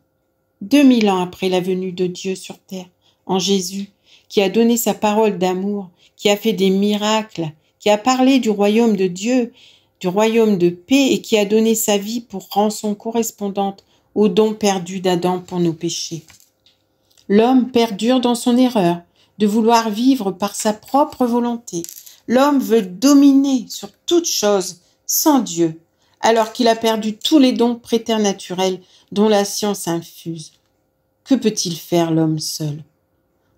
2000 ans après la venue de Dieu sur terre, en Jésus, qui a donné sa parole d'amour, qui a fait des miracles, qui a parlé du royaume de Dieu, du royaume de paix et qui a donné sa vie pour rançon correspondante au don perdu d'Adam pour nos péchés. L'homme perdure dans son erreur de vouloir vivre par sa propre volonté. L'homme veut dominer sur toute chose sans Dieu, alors qu'il a perdu tous les dons préternaturels dont la science infuse. Que peut-il faire l'homme seul?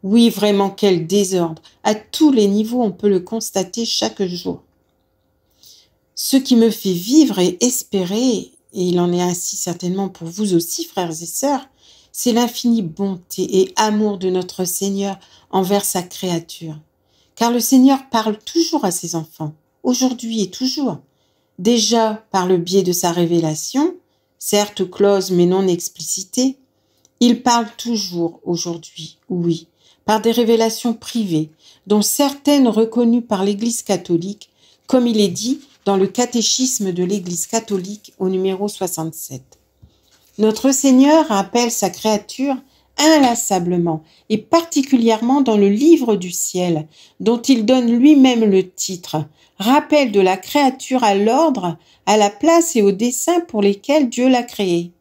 Oui, vraiment, quel désordre! À tous les niveaux, on peut le constater chaque jour. Ce qui me fait vivre et espérer, et il en est ainsi certainement pour vous aussi, frères et sœurs, c'est l'infinie bonté et amour de notre Seigneur envers sa créature. Car le Seigneur parle toujours à ses enfants, aujourd'hui et toujours. Déjà par le biais de sa révélation, certes close mais non explicitée, il parle toujours aujourd'hui, oui, par des révélations privées, dont certaines reconnues par l'Église catholique, comme il est dit dans le catéchisme de l'Église catholique au numéro 67. Notre Seigneur rappelle sa créature inlassablement et particulièrement dans le livre du ciel, dont il donne lui-même le titre, rappel de la créature à l'ordre, à la place et au dessein pour lesquels Dieu l'a créée.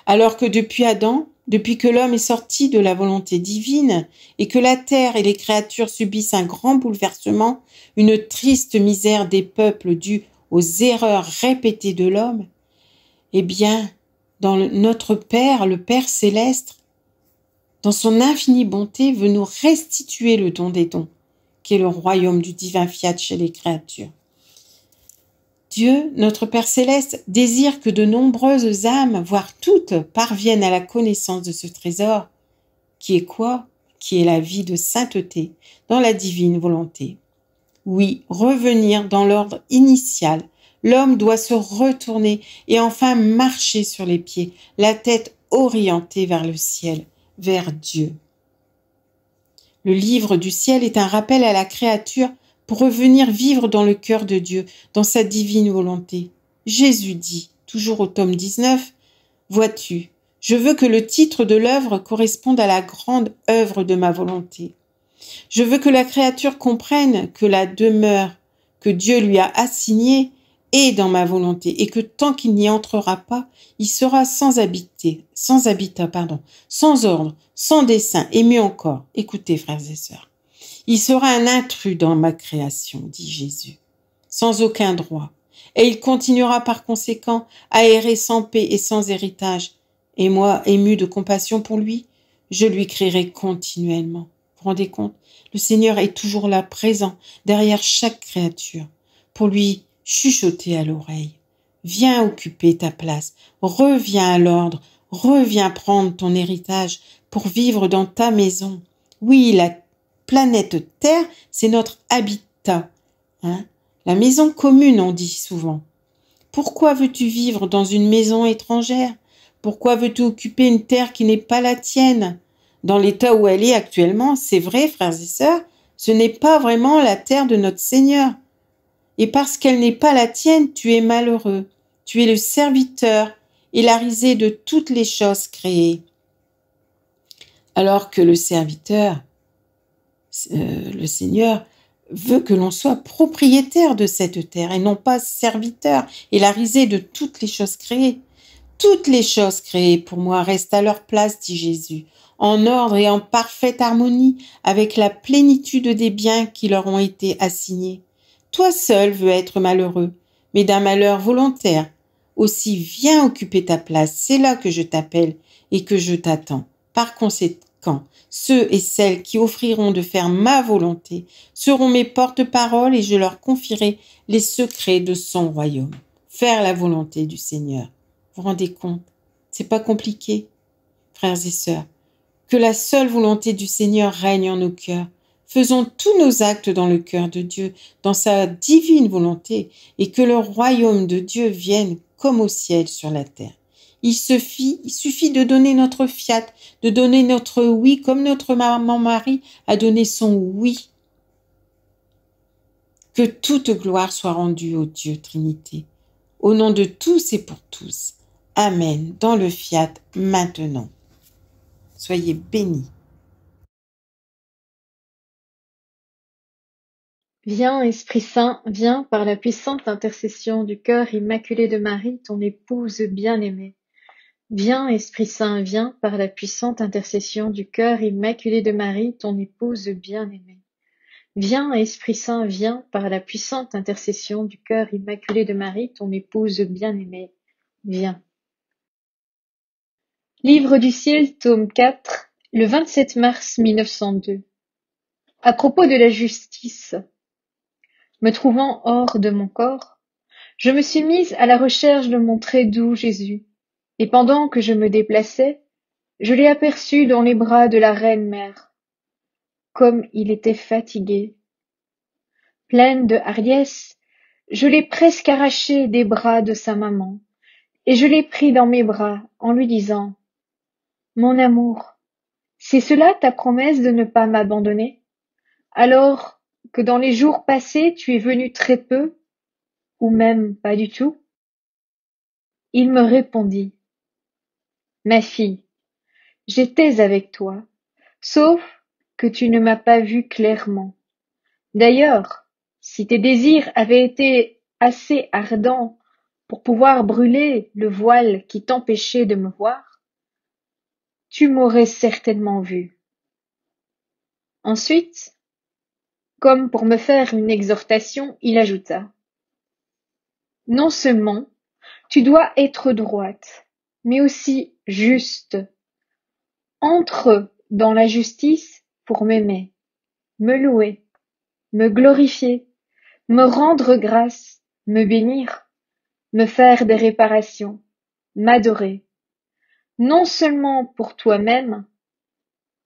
Alors que depuis Adam, depuis que l'homme est sorti de la volonté divine et que la terre et les créatures subissent un grand bouleversement, une triste misère des peuples due aux erreurs répétées de l'homme, eh bien, dans notre Père, le Père céleste, dans son infinie bonté, veut nous restituer le don des dons, qui est le royaume du divin fiat chez les créatures. Dieu, notre Père céleste, désire que de nombreuses âmes, voire toutes, parviennent à la connaissance de ce trésor, qui est quoi? Qui est la vie de sainteté dans la divine volonté. Oui, revenir dans l'ordre initial. L'homme doit se retourner et enfin marcher sur les pieds, la tête orientée vers le ciel, vers Dieu. Le livre du ciel est un rappel à la créature pour revenir vivre dans le cœur de Dieu, dans sa divine volonté. Jésus dit, toujours au tome 19, « Vois-tu, je veux que le titre de l'œuvre corresponde à la grande œuvre de ma volonté. Je veux que la créature comprenne que la demeure que Dieu lui a assignée est dans ma volonté et que tant qu'il n'y entrera pas, il sera sans habitat, sans ordre, sans dessein et mieux encore. Écoutez, frères et sœurs, il sera un intrus dans ma création, dit Jésus, sans aucun droit. Et il continuera par conséquent à errer sans paix et sans héritage. Et moi, ému de compassion pour lui, je lui crierai continuellement. Vous vous rendez compte? Le Seigneur est toujours là, présent, derrière chaque créature, pour lui chuchoter à l'oreille. Viens occuper ta place, reviens à l'ordre, reviens prendre ton héritage pour vivre dans ta maison. Oui, la planète Terre, c'est notre habitat, hein? La maison commune, on dit souvent. Pourquoi veux-tu vivre dans une maison étrangère? Pourquoi veux-tu occuper une terre qui n'est pas la tienne? Dans l'état où elle est actuellement, c'est vrai, frères et sœurs, ce n'est pas vraiment la terre de notre Seigneur. Et parce qu'elle n'est pas la tienne, tu es malheureux. Tu es le serviteur et la risée de toutes les choses créées. Alors que le serviteur, le Seigneur, veut que l'on soit propriétaire de cette terre et non pas serviteur et la risée de toutes les choses créées. Toutes les choses créées pour moi restent à leur place, dit Jésus, en ordre et en parfaite harmonie avec la plénitude des biens qui leur ont été assignés. Toi seul veux être malheureux, mais d'un malheur volontaire. Aussi viens occuper ta place, c'est là que je t'appelle et que je t'attends. Par conséquent, ceux et celles qui offriront de faire ma volonté seront mes porte-paroles et je leur confierai les secrets de son royaume. Faire la volonté du Seigneur. Vous vous rendez compte? C'est pas compliqué, frères et sœurs. Que la seule volonté du Seigneur règne en nos cœurs. Faisons tous nos actes dans le cœur de Dieu, dans sa divine volonté, et que le royaume de Dieu vienne comme au ciel sur la terre. Il suffit de donner notre fiat, de donner notre oui, comme notre maman Marie a donné son oui. Que toute gloire soit rendue au Dieu Trinité, au nom de tous et pour tous. Amen, dans le fiat maintenant. Soyez bénis. Viens, Esprit Saint, viens par la puissante intercession du cœur immaculé de Marie, ton épouse bien-aimée. Viens, Esprit Saint, viens par la puissante intercession du cœur immaculé de Marie, ton épouse bien-aimée. Viens, Esprit Saint, viens par la puissante intercession du cœur immaculé de Marie, ton épouse bien-aimée. Viens. Livre du ciel, tome 4, le 27 mars 1902. À propos de la justice. Me trouvant hors de mon corps, je me suis mise à la recherche de mon très doux Jésus, et pendant que je me déplaçais, je l'ai aperçu dans les bras de la reine mère. Comme il était fatigué. Pleine de hardiesse, je l'ai presque arraché des bras de sa maman, et je l'ai pris dans mes bras en lui disant « Mon amour, c'est cela ta promesse de ne pas m'abandonner, alors que dans les jours passés tu es venu très peu, ou même pas du tout ?» Il me répondit « Ma fille, j'étais avec toi, sauf que tu ne m'as pas vu clairement. D'ailleurs, si tes désirs avaient été assez ardents pour pouvoir brûler le voile qui t'empêchait de me voir, tu m'aurais certainement vu. » Ensuite, comme pour me faire une exhortation, il ajouta « Non seulement tu dois être droite, mais aussi juste. Entre dans la justice pour m'aimer, me louer, me glorifier, me rendre grâce, me bénir, me faire des réparations, m'adorer, non seulement pour toi-même,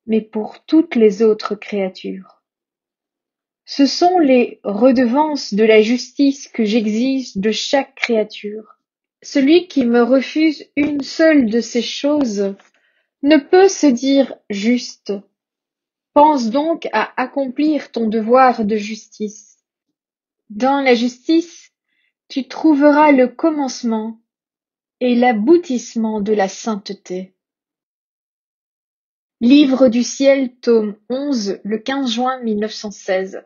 mais pour toutes les autres créatures. Ce sont les redevances de la justice que j'exige de chaque créature. Celui qui me refuse une seule de ces choses ne peut se dire juste. Pense donc à accomplir ton devoir de justice. Dans la justice, tu trouveras le commencement et l'aboutissement de la sainteté. Livre du ciel, tome 11, le 15 juin 1916.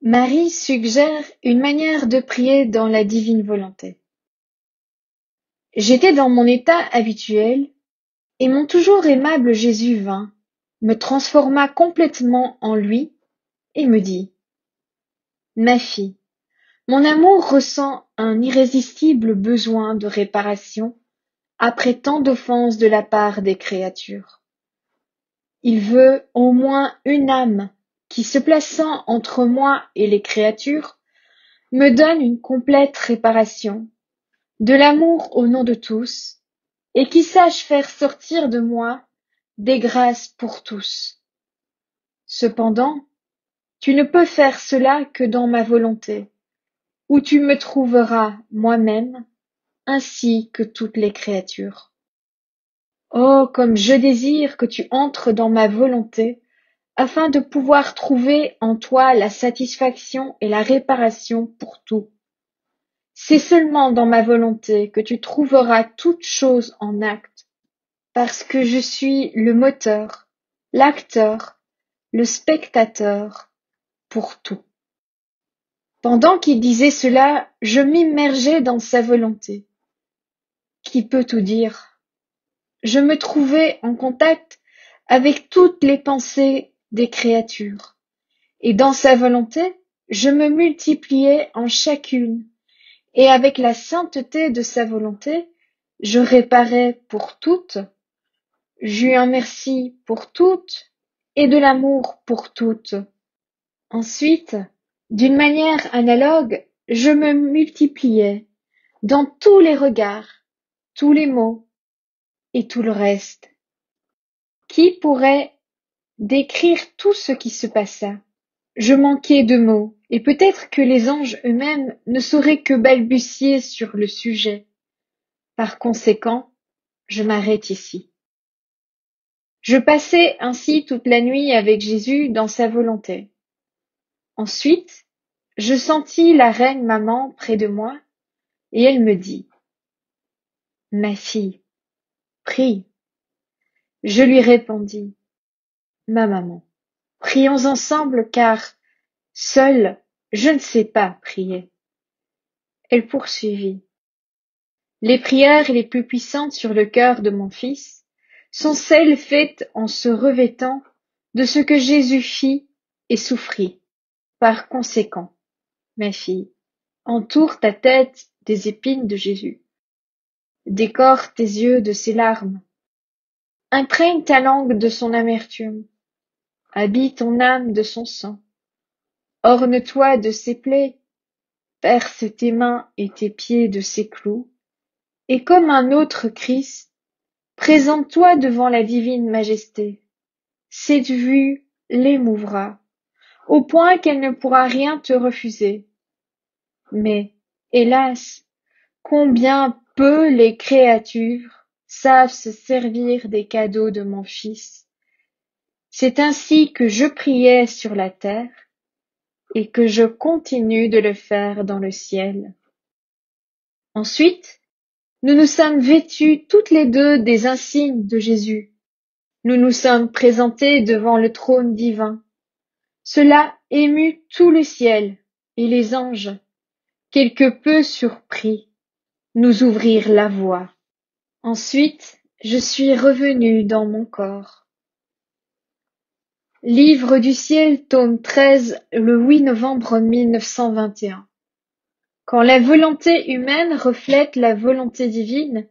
Marie suggère une manière de prier dans la divine volonté. J'étais dans mon état habituel, et mon toujours aimable Jésus vint, me transforma complètement en lui, et me dit : Ma fille, mon amour ressent un irrésistible besoin de réparation après tant d'offenses de la part des créatures. Il veut au moins une âme qui, se plaçant entre moi et les créatures, me donne une complète réparation, de l'amour au nom de tous, et qui sache faire sortir de moi des grâces pour tous. Cependant, tu ne peux faire cela que dans ma volonté, où tu me trouveras moi-même, ainsi que toutes les créatures. Oh, comme je désire que tu entres dans ma volonté, afin de pouvoir trouver en toi la satisfaction et la réparation pour tout. C'est seulement dans ma volonté que tu trouveras toutes choses en acte, parce que je suis le moteur, l'acteur, le spectateur pour tout. Pendant qu'il disait cela, je m'immergeais dans sa volonté. Qui peut tout dire ? Je me trouvais en contact avec toutes les pensées des créatures, et dans sa volonté, je me multipliais en chacune, et avec la sainteté de sa volonté, je réparais pour toutes, j'eus un merci pour toutes, et de l'amour pour toutes. Ensuite, d'une manière analogue, je me multipliais dans tous les regards, tous les mots et tout le reste. Qui pourrait décrire tout ce qui se passa ? Je manquais de mots, et peut-être que les anges eux-mêmes ne sauraient que balbutier sur le sujet. Par conséquent, je m'arrête ici. Je passai ainsi toute la nuit avec Jésus dans sa volonté. Ensuite, je sentis la reine maman près de moi, et elle me dit : Ma fille, prie. Je lui répondis : Ma maman, prions ensemble, car seule, je ne sais pas prier. Elle poursuivit : Les prières les plus puissantes sur le cœur de mon fils sont celles faites en se revêtant de ce que Jésus fit et souffrit. Par conséquent, ma fille, entoure ta tête des épines de Jésus. Décore tes yeux de ses larmes. Imprègne ta langue de son amertume. Habille ton âme de son sang. Orne-toi de ses plaies. Perce tes mains et tes pieds de ses clous. Et comme un autre Christ, présente-toi devant la divine majesté. Cette vue l'émouvra, au point qu'elle ne pourra rien te refuser. Mais, hélas, combien peu les créatures savent se servir des cadeaux de mon Fils. C'est ainsi que je priais sur la terre et que je continue de le faire dans le ciel. Ensuite, nous nous sommes vêtus toutes les deux des insignes de Jésus. Nous nous sommes présentés devant le trône divin. Cela émut tout le ciel, et les anges, quelque peu surpris, nous ouvrirent la voie. Ensuite, je suis revenu dans mon corps. Livre du ciel, tome 13, le 8 novembre 1921. Quand la volonté humaine reflète la volonté divine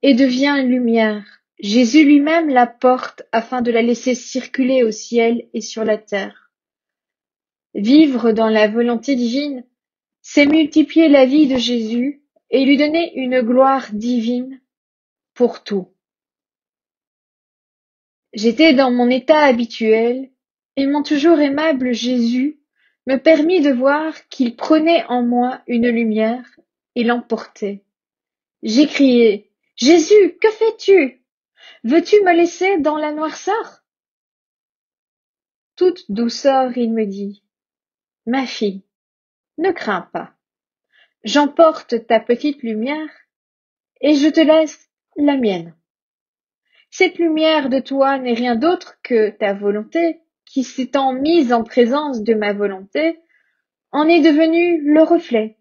et devient lumière, Jésus lui-même la porte afin de la laisser circuler au ciel et sur la terre. Vivre dans la volonté divine, c'est multiplier la vie de Jésus et lui donner une gloire divine pour tout. J'étais dans mon état habituel et mon toujours aimable Jésus me permit de voir qu'il prenait en moi une lumière et l'emportait. J'ai crié : Jésus, que fais-tu ? Veux-tu me laisser dans la noirceur ? Toute douceur, il me dit : Ma fille, ne crains pas. j'emporte ta petite lumière et je te laisse la mienne. Cette lumière de toi n'est rien d'autre que ta volonté qui, s'étant mise en présence de ma volonté, en est devenue le reflet.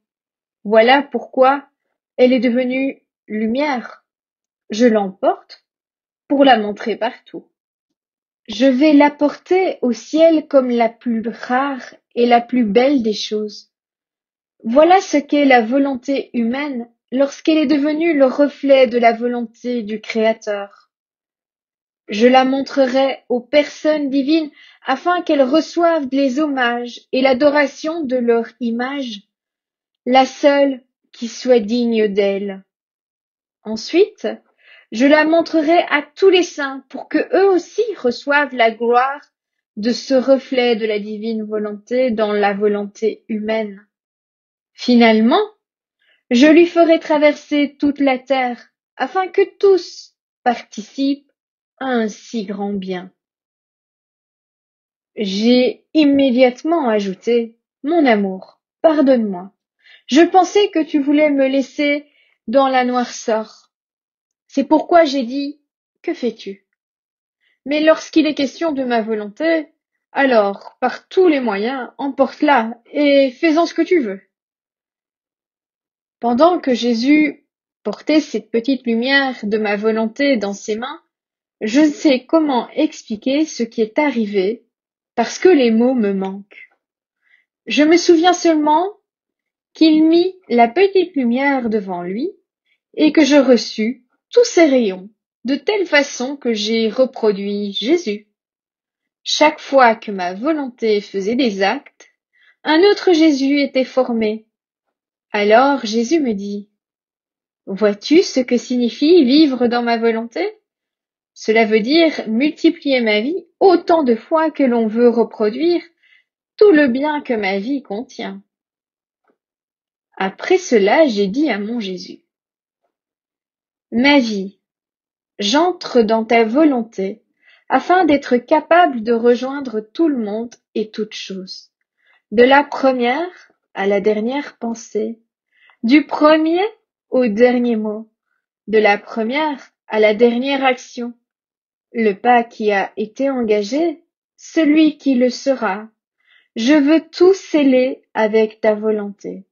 Voilà pourquoi elle est devenue lumière. Je l'emporte pour la montrer partout. Je vais la porter au ciel comme la plus rare et la plus belle des choses. Voilà ce qu'est la volonté humaine lorsqu'elle est devenue le reflet de la volonté du Créateur. Je la montrerai aux personnes divines afin qu'elles reçoivent les hommages et l'adoration de leur image, la seule qui soit digne d'elle. Ensuite, je la montrerai à tous les saints pour que eux aussi reçoivent la gloire de ce reflet de la divine volonté dans la volonté humaine. Finalement, je lui ferai traverser toute la terre afin que tous participent à un si grand bien. J'ai immédiatement ajouté: Mon amour, pardonne-moi. Je pensais que tu voulais me laisser dans la noirceur. C'est pourquoi j'ai dit: Que fais-tu? Mais lorsqu'il est question de ma volonté, alors, par tous les moyens, emporte-la et fais-en ce que tu veux. Pendant que Jésus portait cette petite lumière de ma volonté dans ses mains, je ne sais comment expliquer ce qui est arrivé, parce que les mots me manquent. Je me souviens seulement qu'il mit la petite lumière devant lui et que je reçus tous ses rayons, de telle façon que j'ai reproduit Jésus. Chaque fois que ma volonté faisait des actes, un autre Jésus était formé. Alors Jésus me dit: Vois-tu ce que signifie vivre dans ma volonté? Cela veut dire multiplier ma vie autant de fois que l'on veut reproduire tout le bien que ma vie contient. Après cela, j'ai dit à mon Jésus: Ma vie, j'entre dans ta volonté afin d'être capable de rejoindre tout le monde et toutes choses, de la première à la dernière pensée, du premier au dernier mot, de la première à la dernière action, le pas qui a été engagé, celui qui le sera. Je veux tout sceller avec ta volonté,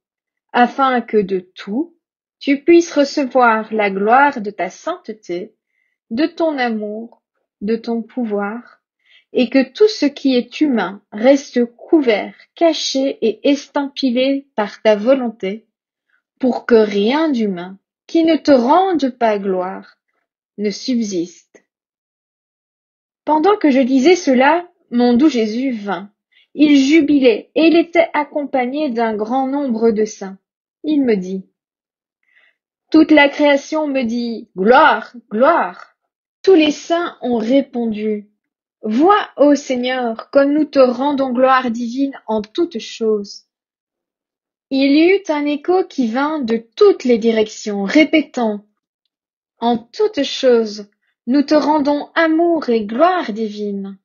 afin que de tout, tu puisses recevoir la gloire de ta sainteté, de ton amour, de ton pouvoir, et que tout ce qui est humain reste couvert, caché et estampillé par ta volonté, pour que rien d'humain qui ne te rende pas gloire ne subsiste. Pendant que je disais cela, mon doux Jésus vint. Il jubilait et il était accompagné d'un grand nombre de saints. Il me dit: Toute la création me dit: Gloire, gloire. Tous les saints ont répondu: Vois, ô Seigneur, comme nous te rendons gloire divine en toutes choses. Il y eut un écho qui vint de toutes les directions, répétant: En toutes choses, nous te rendons amour et gloire divine.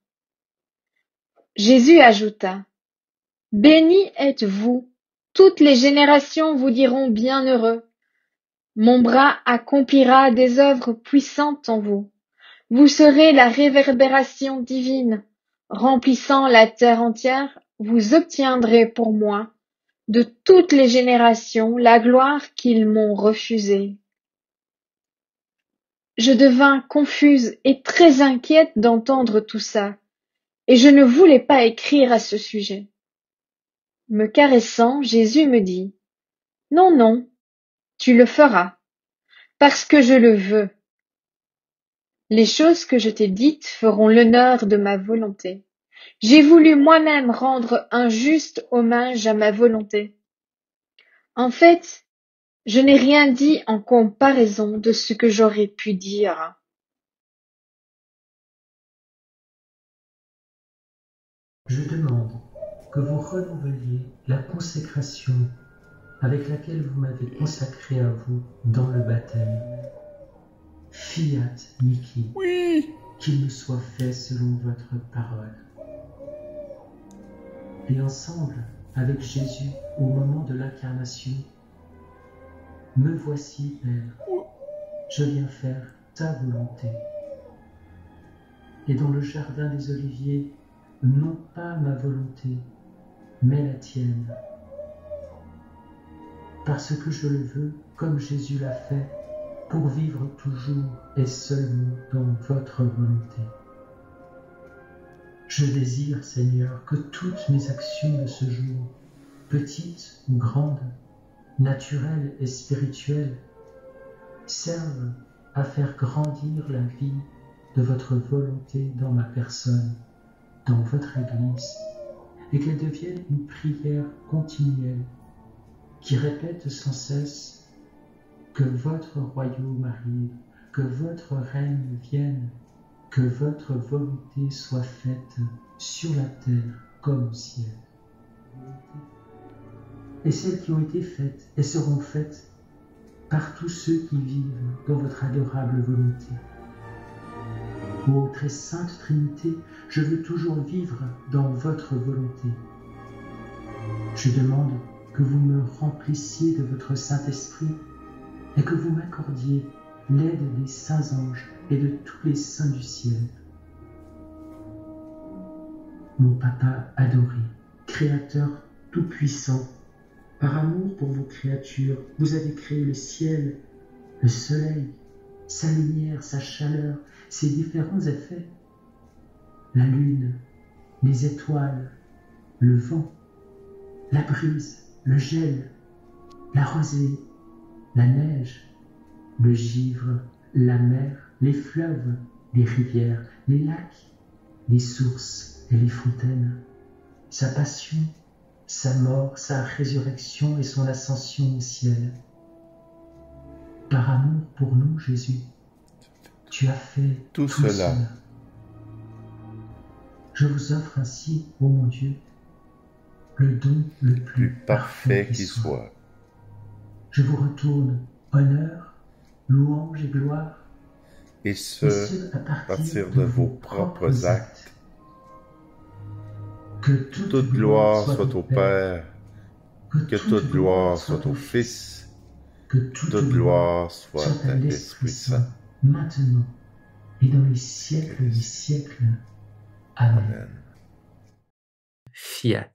Jésus ajouta: Bénis êtes-vous, toutes les générations vous diront bienheureux. Mon bras accomplira des œuvres puissantes en vous. Vous serez la réverbération divine, remplissant la terre entière, vous obtiendrez pour moi, de toutes les générations, la gloire qu'ils m'ont refusée. Je devins confuse et très inquiète d'entendre tout ça, et je ne voulais pas écrire à ce sujet. Me caressant, Jésus me dit: Non, non, tu le feras, parce que je le veux. Les choses que je t'ai dites feront l'honneur de ma volonté. J'ai voulu moi-même rendre un juste hommage à ma volonté. En fait, je n'ai rien dit en comparaison de ce que j'aurais pu dire. Je demande que vous renouveliez la consécration avec laquelle vous m'avez consacré à vous dans le baptême. Fiat Niki, oui. Qu'il me soit fait selon votre parole. Et ensemble, avec Jésus, au moment de l'incarnation, Me voici, Père, je viens faire ta volonté. Et dans le jardin des oliviers, non pas ma volonté, mais la tienne. Parce que je le veux, comme Jésus l'a fait, pour vivre toujours et seulement dans votre volonté. Je désire, Seigneur, que toutes mes actions de ce jour, petites ou grandes, naturelles et spirituelles, servent à faire grandir la vie de votre volonté dans ma personne, dans votre Église, et qu'elles deviennent une prière continuelle qui répète sans cesse que votre royaume arrive, que votre règne vienne, que votre volonté soit faite sur la terre comme au ciel. Et celles qui ont été faites et seront faites par tous ceux qui vivent dans votre adorable volonté. Ô très sainte Trinité, je veux toujours vivre dans votre volonté. Je demande que vous me remplissiez de votre Saint-Esprit et que vous m'accordiez l'aide des saints anges et de tous les saints du ciel. Mon Papa adoré, Créateur tout-puissant, par amour pour vos créatures, vous avez créé le ciel, le soleil, sa lumière, sa chaleur, ses différents effets, la lune, les étoiles, le vent, la brise, le gel, la rosée, la neige, le givre, la mer, les fleuves, les rivières, les lacs, les sources et les fontaines, sa passion, sa mort, sa résurrection et son ascension au ciel. Par amour pour nous, Jésus, tu as fait tout cela. Je vous offre ainsi, ô mon Dieu, le don le plus parfait qui soit. Je vous retourne honneur, louange et gloire, et ce à partir de vos propres actes. Que toute gloire soit au Père, que toute gloire soit au Fils, que toute gloire soit à l'Esprit Saint, maintenant et dans les siècles des siècles. Amen. Fiat.